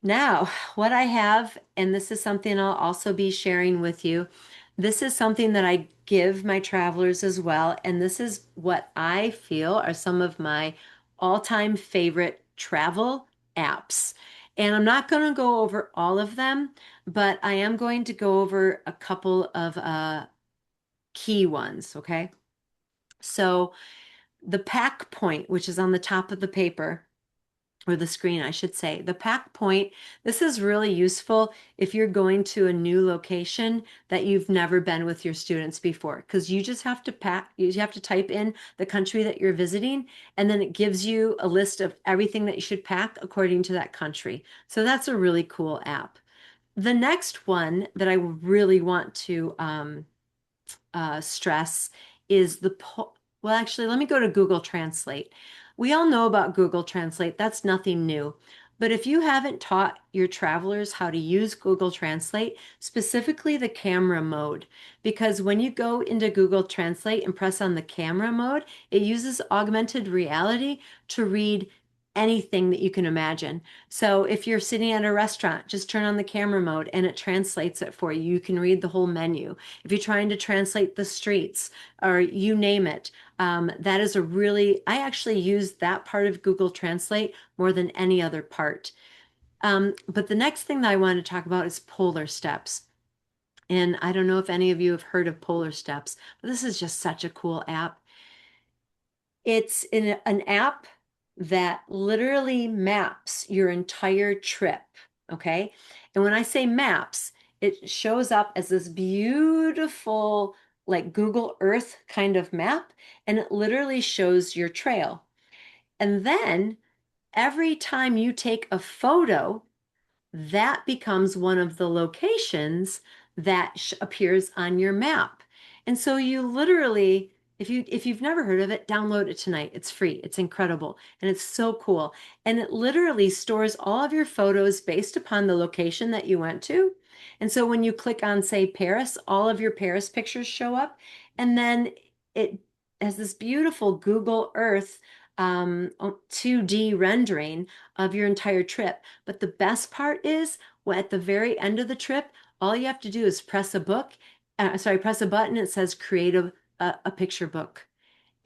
Now, what I have, and this is something I'll also be sharing with you, this is something that I give my travelers as well, and this is what I feel are some of my all-time favorite travel apps. And I'm not going to go over all of them, but I am going to go over a couple of key ones, okay? So the pack point, which is on the top of the paper, or the screen, I should say. The pack point, this is really useful if you're going to a new location that you've never been with your students before, because you just have to you have to type in the country that you're visiting, and then it gives you a list of everything that you should pack according to that country. So that's a really cool app. The next one that I really want to stress is well, actually, let me go to Google Translate. We all know about Google Translate. That's nothing new. But if you haven't taught your travelers how to use Google Translate, specifically the camera mode, because when you go into Google Translate and press on the camera mode, it uses augmented reality to read anything that you can imagine. So if you're sitting at a restaurant, just turn on the camera mode and it translates it for you. You can read the whole menu. If you're trying to translate the streets or you name it, that is a really, I actually use that part of Google Translate more than any other part. But the next thing that I want to talk about is Polar Steps. And I don't know if any of you have heard of Polar Steps, but this is just such a cool app. It's an app that literally maps your entire trip. Okay. And when I say maps, it shows up as this beautiful, like Google Earth kind of map, and it literally shows your trail. And then every time you take a photo, that becomes one of the locations that appears on your map. And so you literally, if you've never heard of it, download it tonight. It's free. It's incredible. And it's so cool. And it literally stores all of your photos based upon the location that you went to. And so when you click on, say, Paris, all of your Paris pictures show up. And then it has this beautiful Google Earth 2D rendering of your entire trip. But the best part is, well, at the very end of the trip, all you have to do is press a button. It says create a picture book.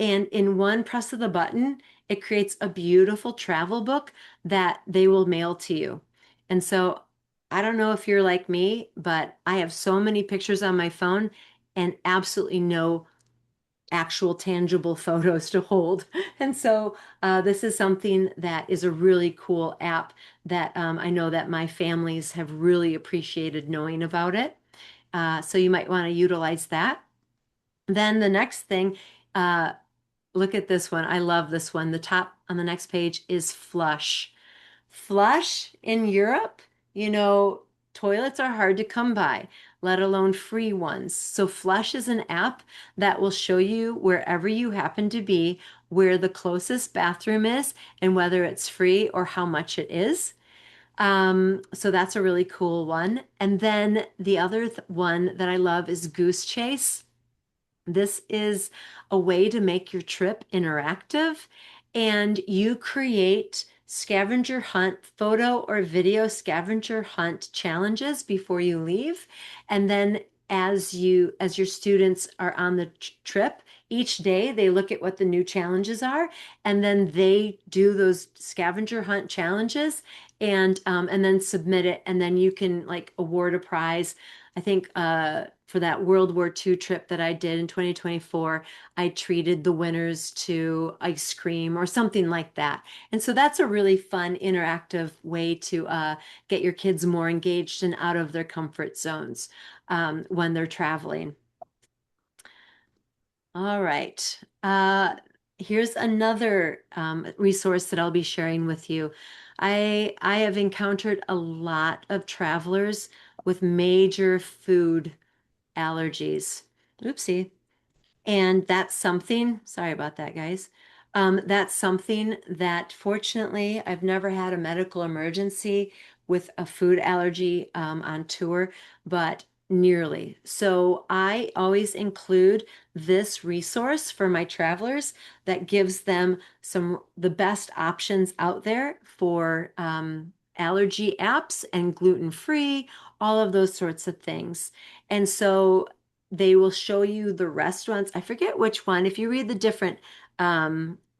And in one press of the button, it creates a beautiful travel book that they will mail to you. And so I don't know if you're like me, but I have so many pictures on my phone and absolutely no actual tangible photos to hold. And so this is something that is a really cool app that I know that my families have really appreciated knowing about it. So you might want to utilize that. Then the next thing, uh, look at this one. I love this one. The top on the next page is Flush. Flush in Europe, toilets are hard to come by, let alone free ones. So Flush is an app that will show you wherever you happen to be, where the closest bathroom is and whether it's free or how much it is. So that's a really cool one. And then the other one that I love is Goose Chase. This is a way to make your trip interactive, and you create scavenger hunt photo or video scavenger hunt challenges before you leave. And then as your students are on the trip, each day they look at what the new challenges are, and then they do those scavenger hunt challenges and then submit it, and then you can like award a prize. I think for that World War II trip that I did in 2024, I treated the winners to ice cream or something like that. And so that's a really fun, interactive way to get your kids more engaged and out of their comfort zones when they're traveling. All right. Here's another resource that I'll be sharing with you. I have encountered a lot of travelers with major food allergies. Oopsie. And that's something, sorry about that, guys. That's something that fortunately I've never had a medical emergency with a food allergy on tour, but nearly. So I always include this resource for my travelers that gives them the best options out there for allergy apps and gluten-free, all of those sorts of things. And so they will show you the restaurants. I forget which one. If you read the different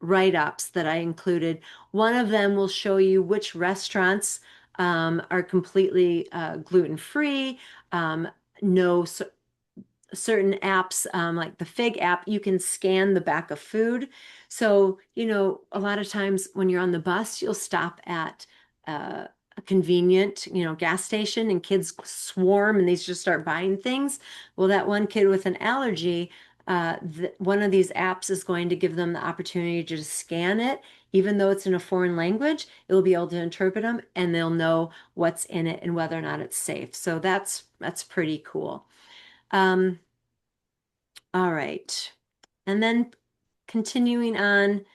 write-ups that I included, one of them will show you which restaurants are completely gluten-free. No certain apps, like the Fig app, you can scan the back of food. So, a lot of times when you're on the bus, you'll stop at a convenient, gas station and kids swarm and they just start buying things. Well, that one kid with an allergy, one of these apps is going to give them the opportunity to just scan it. Even though it's in a foreign language, it will be able to interpret them and they'll know what's in it and whether or not it's safe. So that's pretty cool. Um, all right. And then continuing on,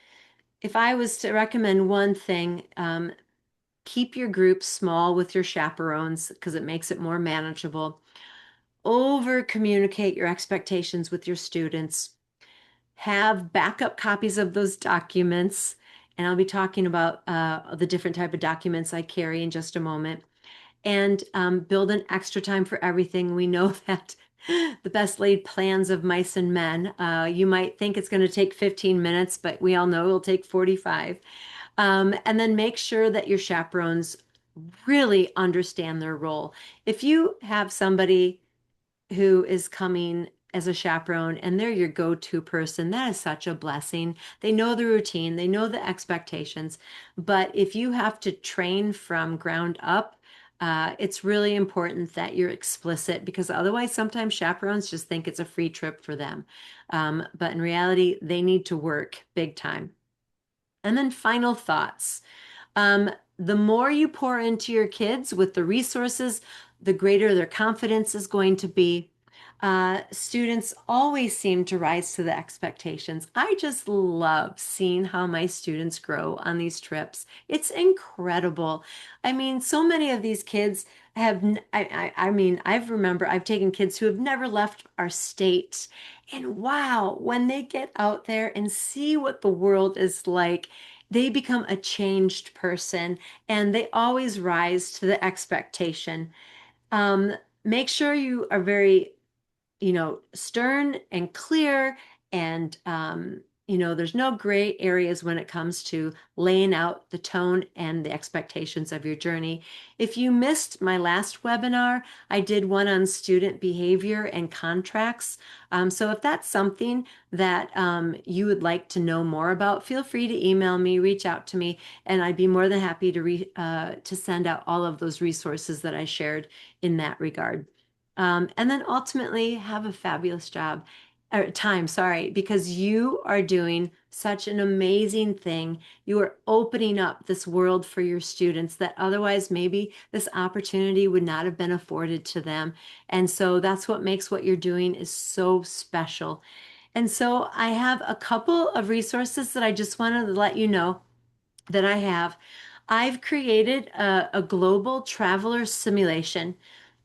if I was to recommend one thing, keep your group small with your chaperones because it makes it more manageable. Over communicate your expectations with your students. Have backup copies of those documents. and I'll be talking about the different type of documents I carry in just a moment. And build an extra time for everything. We know that the best laid plans of mice and men. You might think it's going to take 15 minutes, but we all know it'll take 45. And then make sure that your chaperones really understand their role. If you have somebody who is coming as a chaperone and they're your go-to person, that is such a blessing. They know the routine, they know the expectations. But if you have to train from ground up, it's really important that you're explicit because otherwise, sometimes chaperones just think it's a free trip for them. But in reality, they need to work big time. And then final thoughts. Um, the more you pour into your kids with the resources, the greater their confidence is going to be. Students always seem to rise to the expectations. I just love seeing how my students grow on these trips. It's incredible. I mean, so many of these kids have, I mean, I've taken kids who have never left our state. And wow, when they get out there and see what the world is like, they become a changed person and they always rise to the expectation. Um, Make sure you are very stern and clear and there's no gray areas when it comes to laying out the tone and the expectations of your journey. If you missed my last webinar, I did one on student behavior and contracts. So if that's something that you would like to know more about, feel free to email me, reach out to me, and I'd be more than happy to send out all of those resources that I shared in that regard. And then ultimately have a fabulous job or time, sorry, because you are doing such an amazing thing. You are opening up this world for your students that otherwise maybe this opportunity would not have been afforded to them. And so that's what makes what you're doing is so special. And so I have a couple of resources that I just wanted to let you know that I have. I've created a global traveler simulation.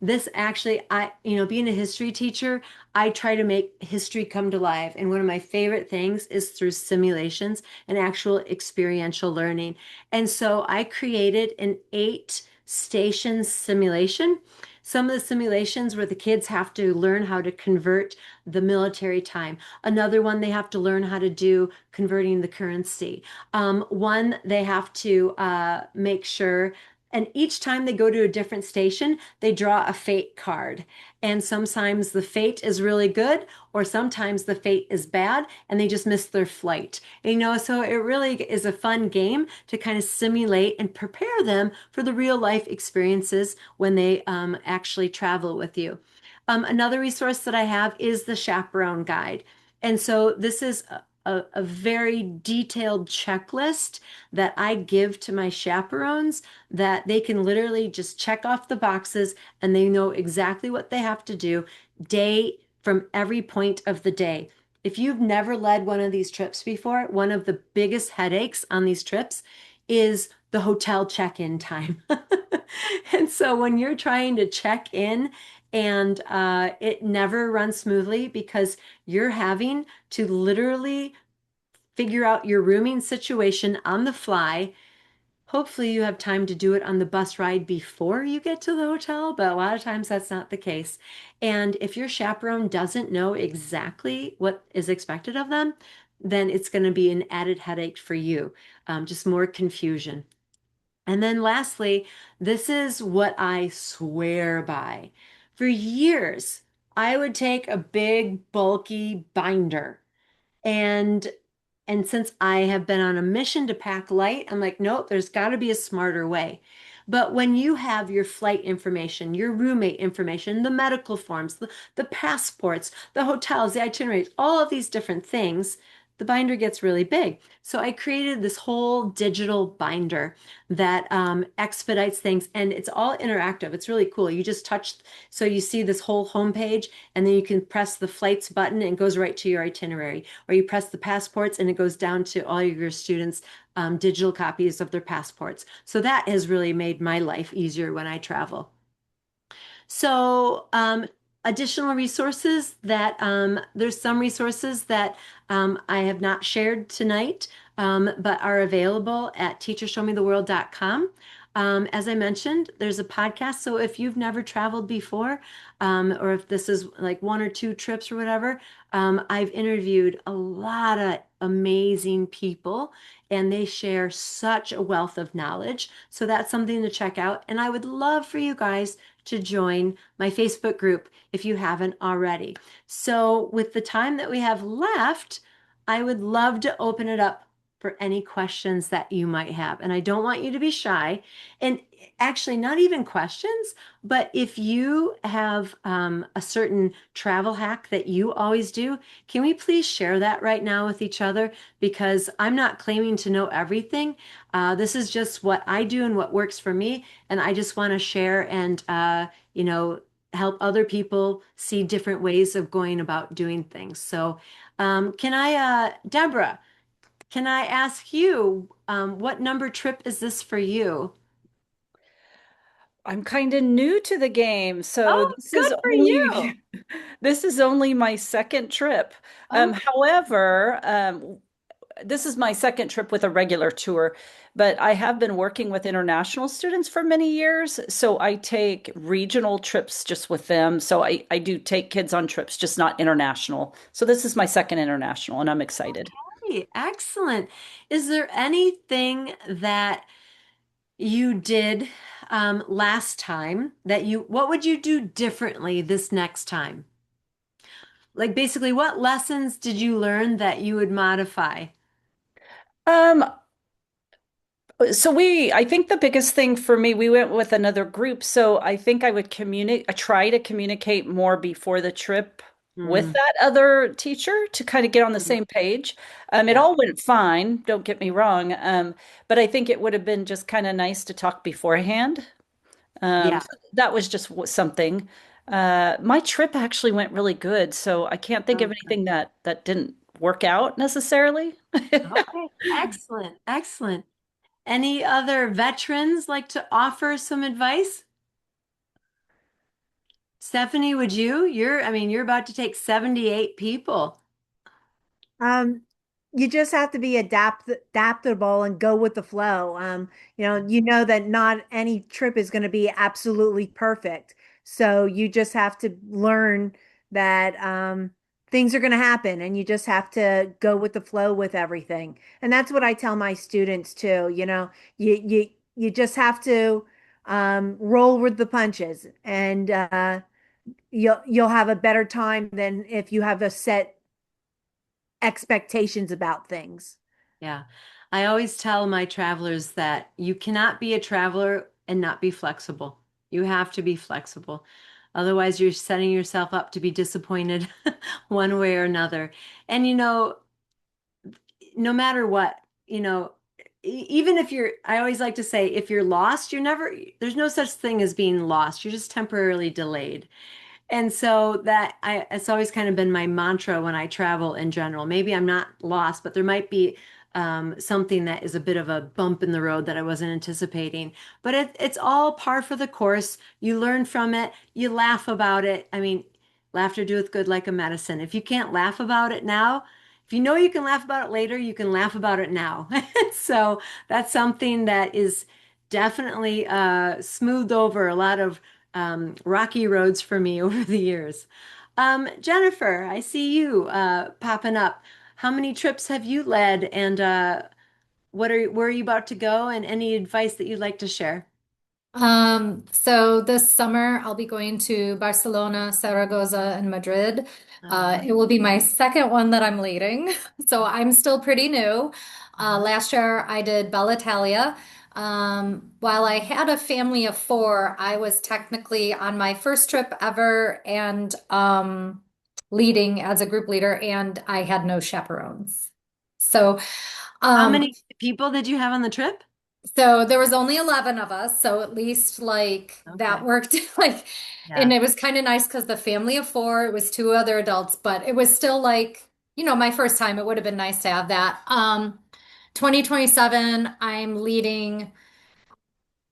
This actually, being a history teacher, I try to make history come to life. And one of my favorite things is through simulations and actual experiential learning. And so I created an 8 station simulation. Some of the simulations where the kids have to learn how to convert the military time. Another one, they have to learn how to do converting the currency. One, they have to make sure, and each time they go to a different station, they draw a fate card. And sometimes the fate is really good, or sometimes the fate is bad, and they just miss their flight. So it really is a fun game to kind of simulate and prepare them for the real life experiences when they actually travel with you. Another resource that I have is the chaperone guide. And so this is a very detailed checklist that I give to my chaperones that they can literally just check off the boxes and they know exactly what they have to do day from every point of the day. If you've never led one of these trips before, one of the biggest headaches on these trips is the hotel check-in time. And so when you're trying to check in and it never runs smoothly because you're having to literally figure out your rooming situation on the fly. Hopefully, you have time to do it on the bus ride before you get to the hotel, but a lot of times that's not the case. And if your chaperone doesn't know exactly what is expected of them, then it's going to be an added headache for you, just more confusion. And then lastly, this is what I swear by. For years, I would take a big, bulky binder and since I have been on a mission to pack light, I'm like, nope, there's got to be a smarter way. But when you have your flight information, your roommate information, the medical forms, the passports, the hotels, the itineraries, all of these different things, the binder gets really big. So I created this whole digital binder that expedites things and it's all interactive. It's really cool. You just touch, so you see this whole homepage and then you can press the flights button and it goes right to your itinerary. Or you press the passports and it goes down to all your students' digital copies of their passports. So that has really made my life easier when I travel. So additional resources that there's some resources that I have not shared tonight, but are available at teachershowmetheworld.com. As I mentioned, there's a podcast. So if you've never traveled before, or if this is like one or two trips or whatever, I've interviewed a lot of amazing people and they share such a wealth of knowledge. So that's something to check out. And I would love for you guys to join my Facebook group if you haven't already. So, with the time that we have left, I would love to open it up for any questions that you might have. And I don't want you to be shy. And actually, not even questions, but if you have a certain travel hack that you always do, can we please share that right now with each other? Because I'm not claiming to know everything. This is just what I do and what works for me. And I just want to share and, you know, help other people see different ways of going about doing things. So, Deborah, can I ask you, what number trip is this for you? I'm kind of new to the game, so Oh, this good is for you. only this is only my second trip. Oh, However, this is my second trip with a regular tour, but I have been working with international students for many years, so I take regional trips just with them. So I do take kids on trips, just not international. So this is my second international, and I'm excited. okay, excellent. Is there anything that you did last time that what would you do differently this next time? Like basically, what lessons did you learn that you would modify? Um, I think the biggest thing for me, we went with another group. So I think I would try to communicate more before the trip with Hmm. that other teacher to kind of get on the same page. It Yeah. all went fine, don't get me wrong. But I think it would have been just kind of nice to talk beforehand. Yeah. So that was just something. My trip actually went really good, so I can't think of Okay. anything that didn't work out necessarily. Okay. Excellent. Excellent. Any other veterans like to offer some advice? Stephanie, would you? I mean, you're about to take 78 people. Um, you just have to be adaptable and go with the flow. You know that not any trip is going to be absolutely perfect. So you just have to learn that things are going to happen and you just have to go with the flow with everything. And that's what I tell my students too. You just have to roll with the punches and you'll have a better time than if you have a set expectations about things. Yeah. I always tell my travelers that you cannot be a traveler and not be flexible. You have to be flexible. Otherwise, you're setting yourself up to be disappointed one way or another. And no matter what, you know, even if I always like to say, if you're lost, there's no such thing as being lost. You're just temporarily delayed. And so it's always kind of been my mantra when I travel in general. Maybe I'm not lost, but there might be something that is a bit of a bump in the road that I wasn't anticipating. But it's all par for the course. You learn from it, you laugh about it. I mean, laughter doeth good like a medicine. If you can't laugh about it now, if you know you can laugh about it later, you can laugh about it now. So that's something that is definitely smoothed over a lot of rocky roads for me over the years. Jennifer, I see you popping up. How many trips have you led, and where are you about to go, and any advice that you'd like to share? So this summer I'll be going to Barcelona, Zaragoza, and Madrid. Uh-huh. It will be my second one that I'm leading, so I'm still pretty new. Last year I did Bella Italia. While I had a family of four, I was technically on my first trip ever and leading as a group leader, and I had no chaperones. So How um, many people did you have on the trip? so there was only 11 of us, so at least like that Okay. worked like Yeah. and it was kind of nice because the family of four, it was two other adults, but it was still like, my first time, it would have been nice to have that. 2027, I'm leading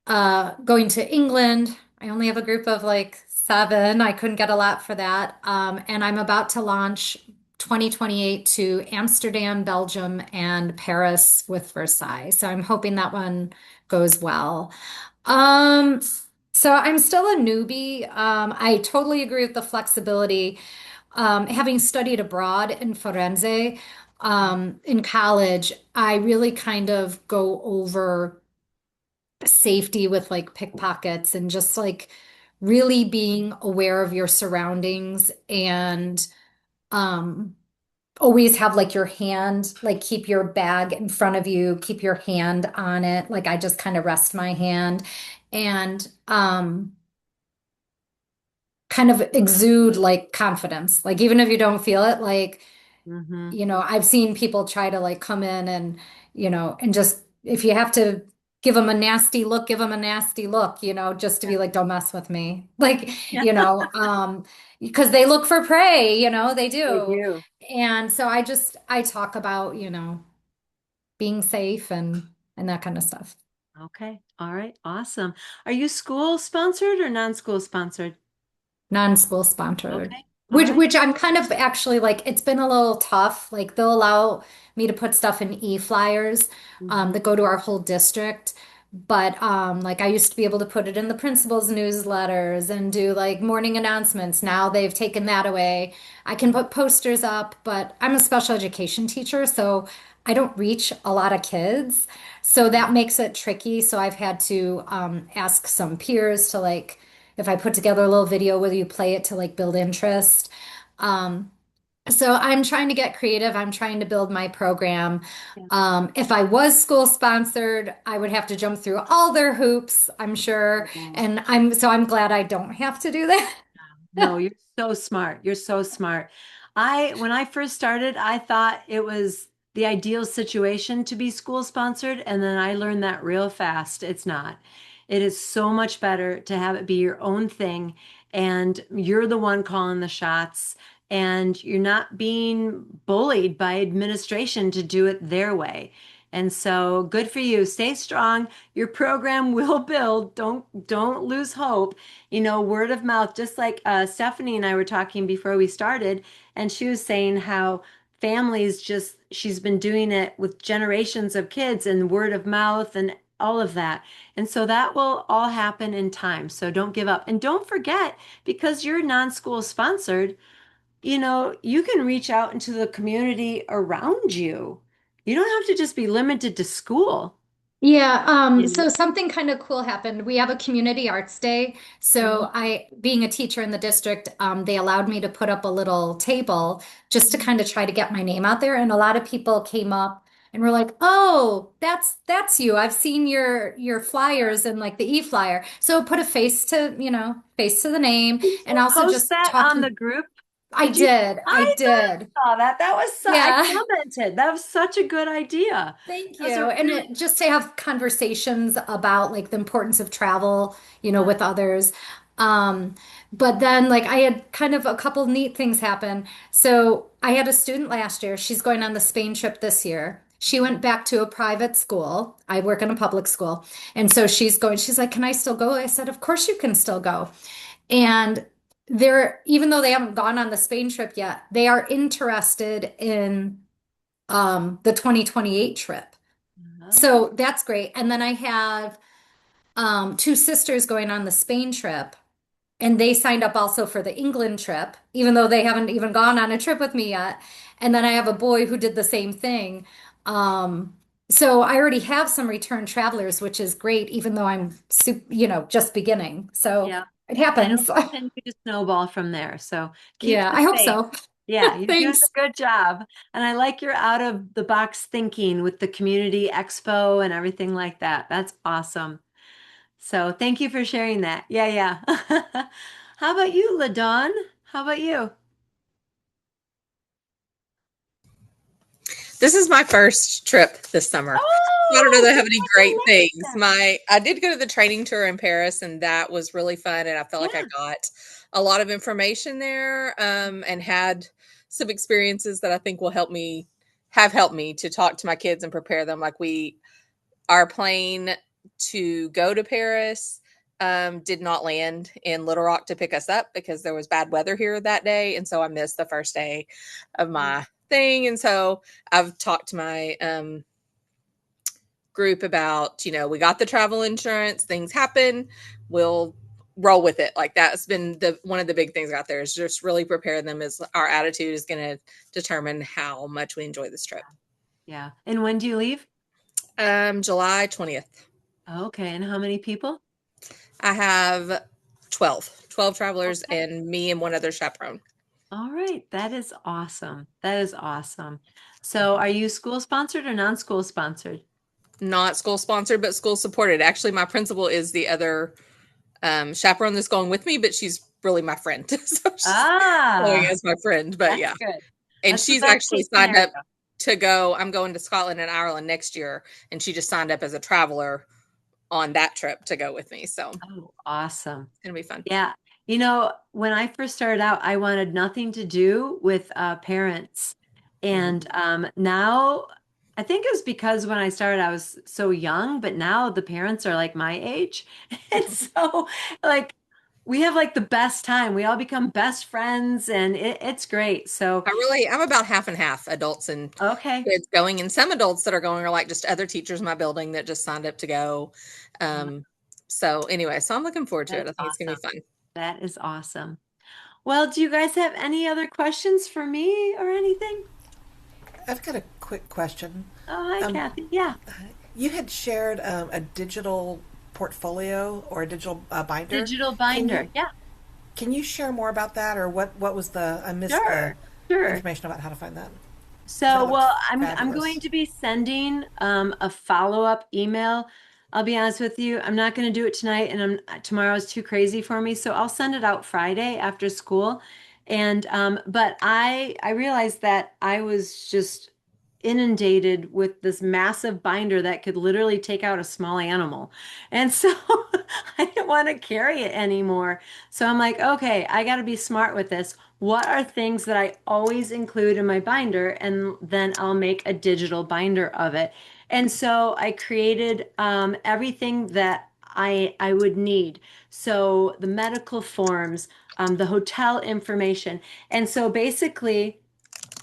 going to England. I only have a group of like 7. I couldn't get a lot for that. And I'm about to launch 2028 to Amsterdam, Belgium, and Paris with Versailles. So I'm hoping that one goes well. Um, so I'm still a newbie. I totally agree with the flexibility. Having studied abroad in Firenze, in college, I really kind of go over safety with like pickpockets and just like really being aware of your surroundings and um always have like your hand, like keep your bag in front of you, keep your hand on it. Like I just kind of rest my hand and kind of exude like confidence. Like even if you don't feel it, like Hmm. I've seen people try to like come in and, and just if you have to give them a nasty look, give them a nasty look, just to Yeah. be like, don't mess with me. Like, Yeah, because they look for prey, they they do. do. And so I talk about, being safe and that kind of stuff. Okay. All right. Awesome. Are you school sponsored or non-school sponsored? Non-school sponsored. Okay. All Which right. which I'm kind of actually like it's been a little tough. Like they'll allow me to put stuff in e-flyers Hmm. that go to our whole district. But like I used to be able to put it in the principal's newsletters and do like morning announcements. Now they've taken that away. I can put posters up, but I'm a special education teacher, so I don't reach a lot of kids. So that makes it tricky. So I've had to ask some peers to like if I put together a little video, whether you play it to like build interest. Um, so I'm trying to get creative. I'm trying to build my program. Yeah. If I was school sponsored, I would have to jump through all their hoops, I'm sure. Yeah. And I'm glad I don't have to do that. No, you're so smart. You're so smart. When I first started, I thought it was the ideal situation to be school sponsored, and then I learned that real fast. It's not. It is so much better to have it be your own thing, and you're the one calling the shots, and you're not being bullied by administration to do it their way. And so good for you. Stay strong. Your program will build. Don't lose hope. Word of mouth, just like Stephanie and I were talking before we started, and she was saying how families just, she's been doing it with generations of kids and word of mouth and all of that. And so that will all happen in time. So don't give up. And don't forget, because you're non-school sponsored, you can reach out into the community around you. You don't have to just be limited to school. Yeah, You so know? something kind of cool happened. We have a community arts day. So being a teacher in the district, they allowed me to put up a little table just to kind of try to get my name out there. And a lot of people came up and were like, "Oh, that's you. I've seen your flyers and like the e-flyer." So put a face to the name, Did and you also post just that on the talking. group? I Did you? did, I I thought did. I saw that. That was I Yeah. commented. That was such a good idea. Thank Those you. are And really just to have conversations about like the importance of travel, fun. with others. Um, but then like I had kind of a couple neat things happen. So I had a student last year. She's going on the Spain trip this year. She went back to a private school. I work in a public school. And so she's like, "Can I still go?" I said, "Of course you can still go." And even though they haven't gone on the Spain trip yet, they are interested in the 2028 trip. Oh, So that's great. And then I have two sisters going on the Spain trip, and they signed up also for the England trip, even though they haven't even gone on a trip with me yet. And then I have a boy who did the same thing. Um, so I already have some return travelers, which is great, even though just beginning. So yeah. it And it'll happens. continue to snowball from there. So keep Yeah, the I hope faith. so. Yeah, you're doing a Thanks. good job. And I like your out of the box thinking with the community expo and everything like that. That's awesome. So thank you for sharing that. Yeah, yeah. How about you, LaDawn? How about you? This is my first trip this summer. So I don't know Oh, that I have any great things. congratulations. I did go to the training tour in Paris, and that was really fun. And I felt like I Yeah. got a lot of information there, and had some experiences that I think will help me to talk to my kids and prepare them. Like we are planning to go to Paris did not land in Little Rock to pick us up because there was bad weather here that day. And so I missed the first day of my thing. And so I've talked to my group about, we got the travel insurance, things happen, we'll roll with it. Like that's been the one of the big things out there is just really prepare them as our attitude is going to determine how much we enjoy this trip. Yeah. And when do you leave? July 20th. Okay. And how many people? I have 12 travelers Okay. and me and one other chaperone. All right. That is awesome. That is awesome. So are you school sponsored or non-school sponsored? Not school sponsored, but school supported. Actually, my principal is the other chaperone that's going with me, but she's really my friend. So she's going Ah, as my friend. But that's yeah. good. And That's the she's best actually case signed scenario. up to go. I'm going to Scotland and Ireland next year. And she just signed up as a traveler on that trip to go with me. So it's Oh, awesome. going to be fun. Yeah. When I first started out, I wanted nothing to do with parents. Mhm. And now I think it was because when I started, I was so young, but now the parents are like my age. And so, like, we have like the best time. We all become best friends, and it's great. So, I'm about half and half adults and okay. kids going. And some adults that are going are like just other teachers in my building that just signed up to go. Um, so anyway, so I'm looking forward to it. That's I think it's going to awesome. be fun. That is awesome. Well, do you guys have any other questions for me or anything? I've got a quick question. Oh, hi, Um, Kathy. Yeah. you had shared a digital portfolio or a digital binder. Digital Can binder. you Yeah, can you share more about that, or what was the I missed the sure. Sure. information about how to find that because So, that looked well, I'm going fabulous. to be sending a follow-up email. I'll be honest with you, I'm not going to do it tonight, and tomorrow is too crazy for me. So I'll send it out Friday after school. And but I realized that I was just inundated with this massive binder that could literally take out a small animal. And so I didn't want to carry it anymore. So I'm like, okay, I got to be smart with this. What are things that I always include in my binder? And then I'll make a digital binder of it. And so I created everything that I would need. So the medical forms, the hotel information. And so basically,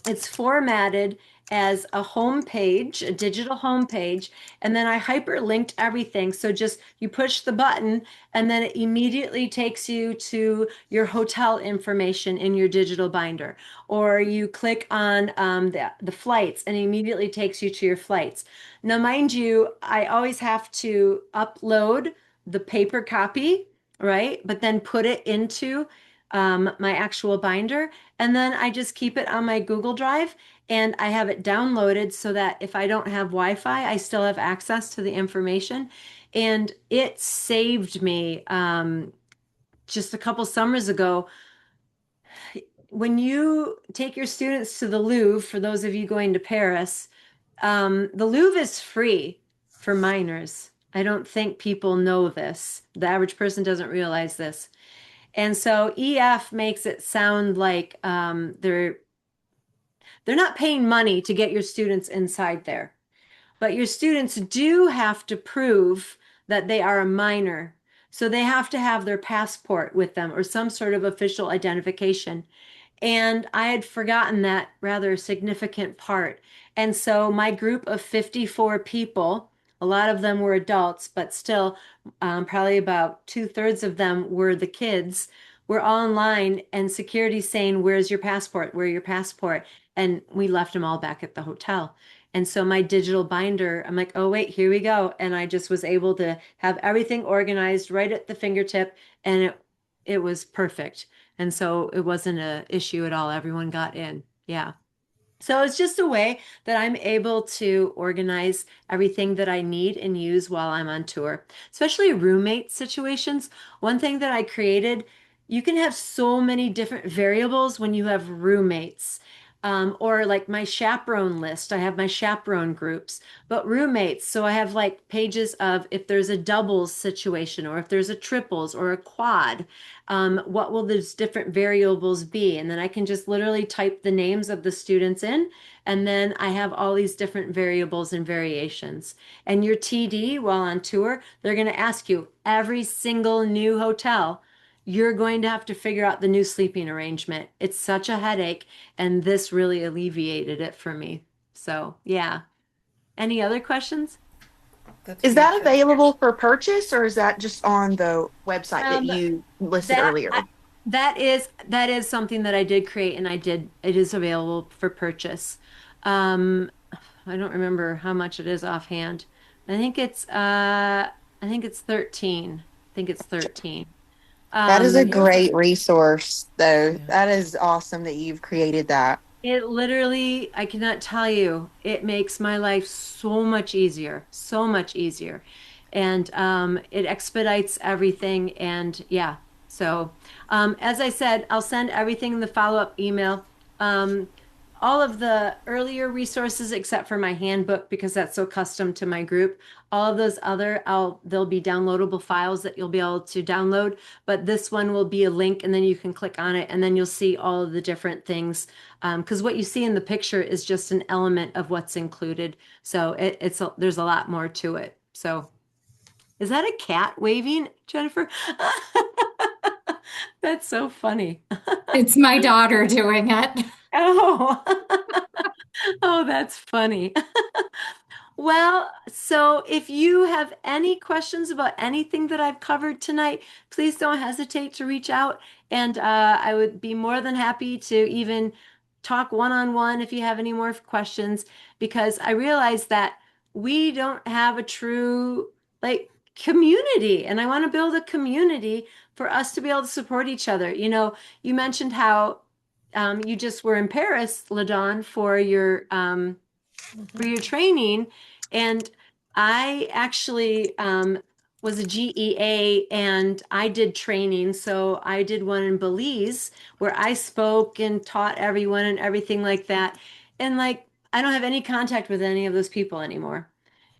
it's formatted as a home page, a digital home page, and then I hyperlinked everything. So just you push the button, and then it immediately takes you to your hotel information in your digital binder. Or you click on the flights, and it immediately takes you to your flights. Now, mind you, I always have to upload the paper copy, right? But then put it into my actual binder. And then I just keep it on my Google Drive and I have it downloaded so that if I don't have Wi-Fi, I still have access to the information. And it saved me just a couple summers ago. When you take your students to the Louvre, for those of you going to Paris, the Louvre is free for minors. I don't think people know this. The average person doesn't realize this. And so EF makes it sound like they're not paying money to get your students inside there, but your students do have to prove that they are a minor. So they have to have their passport with them or some sort of official identification. And I had forgotten that rather significant part. And so my group of 54 people, a lot of them were adults, but still, probably about two-thirds of them were the kids, were all in line and security saying, "Where's your passport? Where's your passport?" And we left them all back at the hotel. And so my digital binder, I'm like, oh, wait, here we go. And I just was able to have everything organized right at the fingertip, and it was perfect. And so it wasn't an issue at all. Everyone got in. Yeah. So it's just a way that I'm able to organize everything that I need and use while I'm on tour, especially roommate situations. One thing that I created, you can have so many different variables when you have roommates. or like my chaperone list. I have my chaperone groups, but roommates. So I have like pages of if there's a doubles situation or if there's a triples or a quad, what will those different variables be? And then I can just literally type the names of the students in, and then I have all these different variables and variations. And your TD while on tour, they're going to ask you every single new hotel. You're going to have to figure out the new sleeping arrangement. It's such a headache, and this really alleviated it for me. So, yeah. Any other questions? That's Is that huge. available for purchase or is that just on the website that Um, you listed that earlier? that is something that I did create, and I did it is available for purchase. Um, I don't remember how much it is offhand. I think it's I think it's 13. I think it's 13. That is Um, a And here's a great resource, though. yeah. That is awesome that you've created that. It literally, I cannot tell you, it makes my life so much easier, so much easier. And it expedites everything. And yeah, so as I said, I'll send everything in the follow-up email. Um, all of the earlier resources, except for my handbook, because that's so custom to my group. All of those other, there'll be downloadable files that you'll be able to download. But this one will be a link, and then you can click on it, and then you'll see all of the different things because what you see in the picture is just an element of what's included. So there's a lot more to it. So is that a cat waving, Jennifer? That's so funny. It's my daughter doing it. Oh, oh, that's funny. Well, so if you have any questions about anything that I've covered tonight, please don't hesitate to reach out. And I would be more than happy to even talk one-on-one if you have any more questions, because I realize that we don't have a true like community, and I want to build a community for us to be able to support each other. You mentioned how you just were in Paris, LaDawn, for your training. And I actually was a GEA and I did training. So I did one in Belize where I spoke and taught everyone and everything like that. And like, I don't have any contact with any of those people anymore.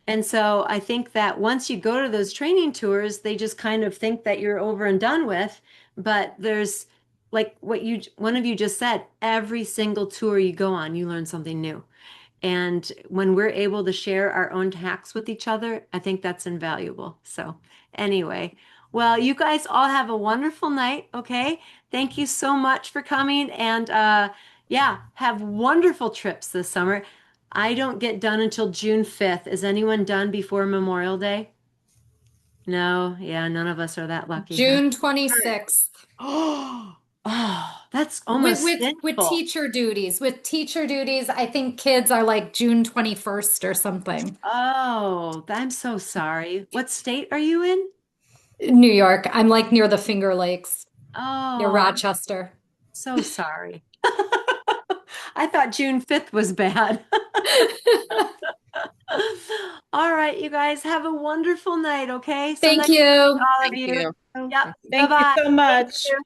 And so I think that once you go to those training tours, they just kind of think that you're over and done with. But there's like one of you just said, every single tour you go on, you learn something new. And when we're able to share our own hacks with each other, I think that's invaluable. So, anyway, well, you guys all have a wonderful night. Okay. Thank you so much for coming. And yeah, have wonderful trips this summer. I don't get done until June 5th. Is anyone done before Memorial Day? No. Yeah, none of us are that lucky, huh? June All right. 26th. Oh, that's With almost with with sinful. teacher duties. With teacher duties, I think kids are like June 21st or something. Oh, I'm so sorry. What state are you in? New York. I'm like near the Finger Lakes, near Oh, I'm Rochester. so sorry. I thought June 5th was bad. All right, you guys have a wonderful night, okay? So Thank nice to meet you. all of Thank you. you. Yep. Thank you Bye-bye. so Thank much. you.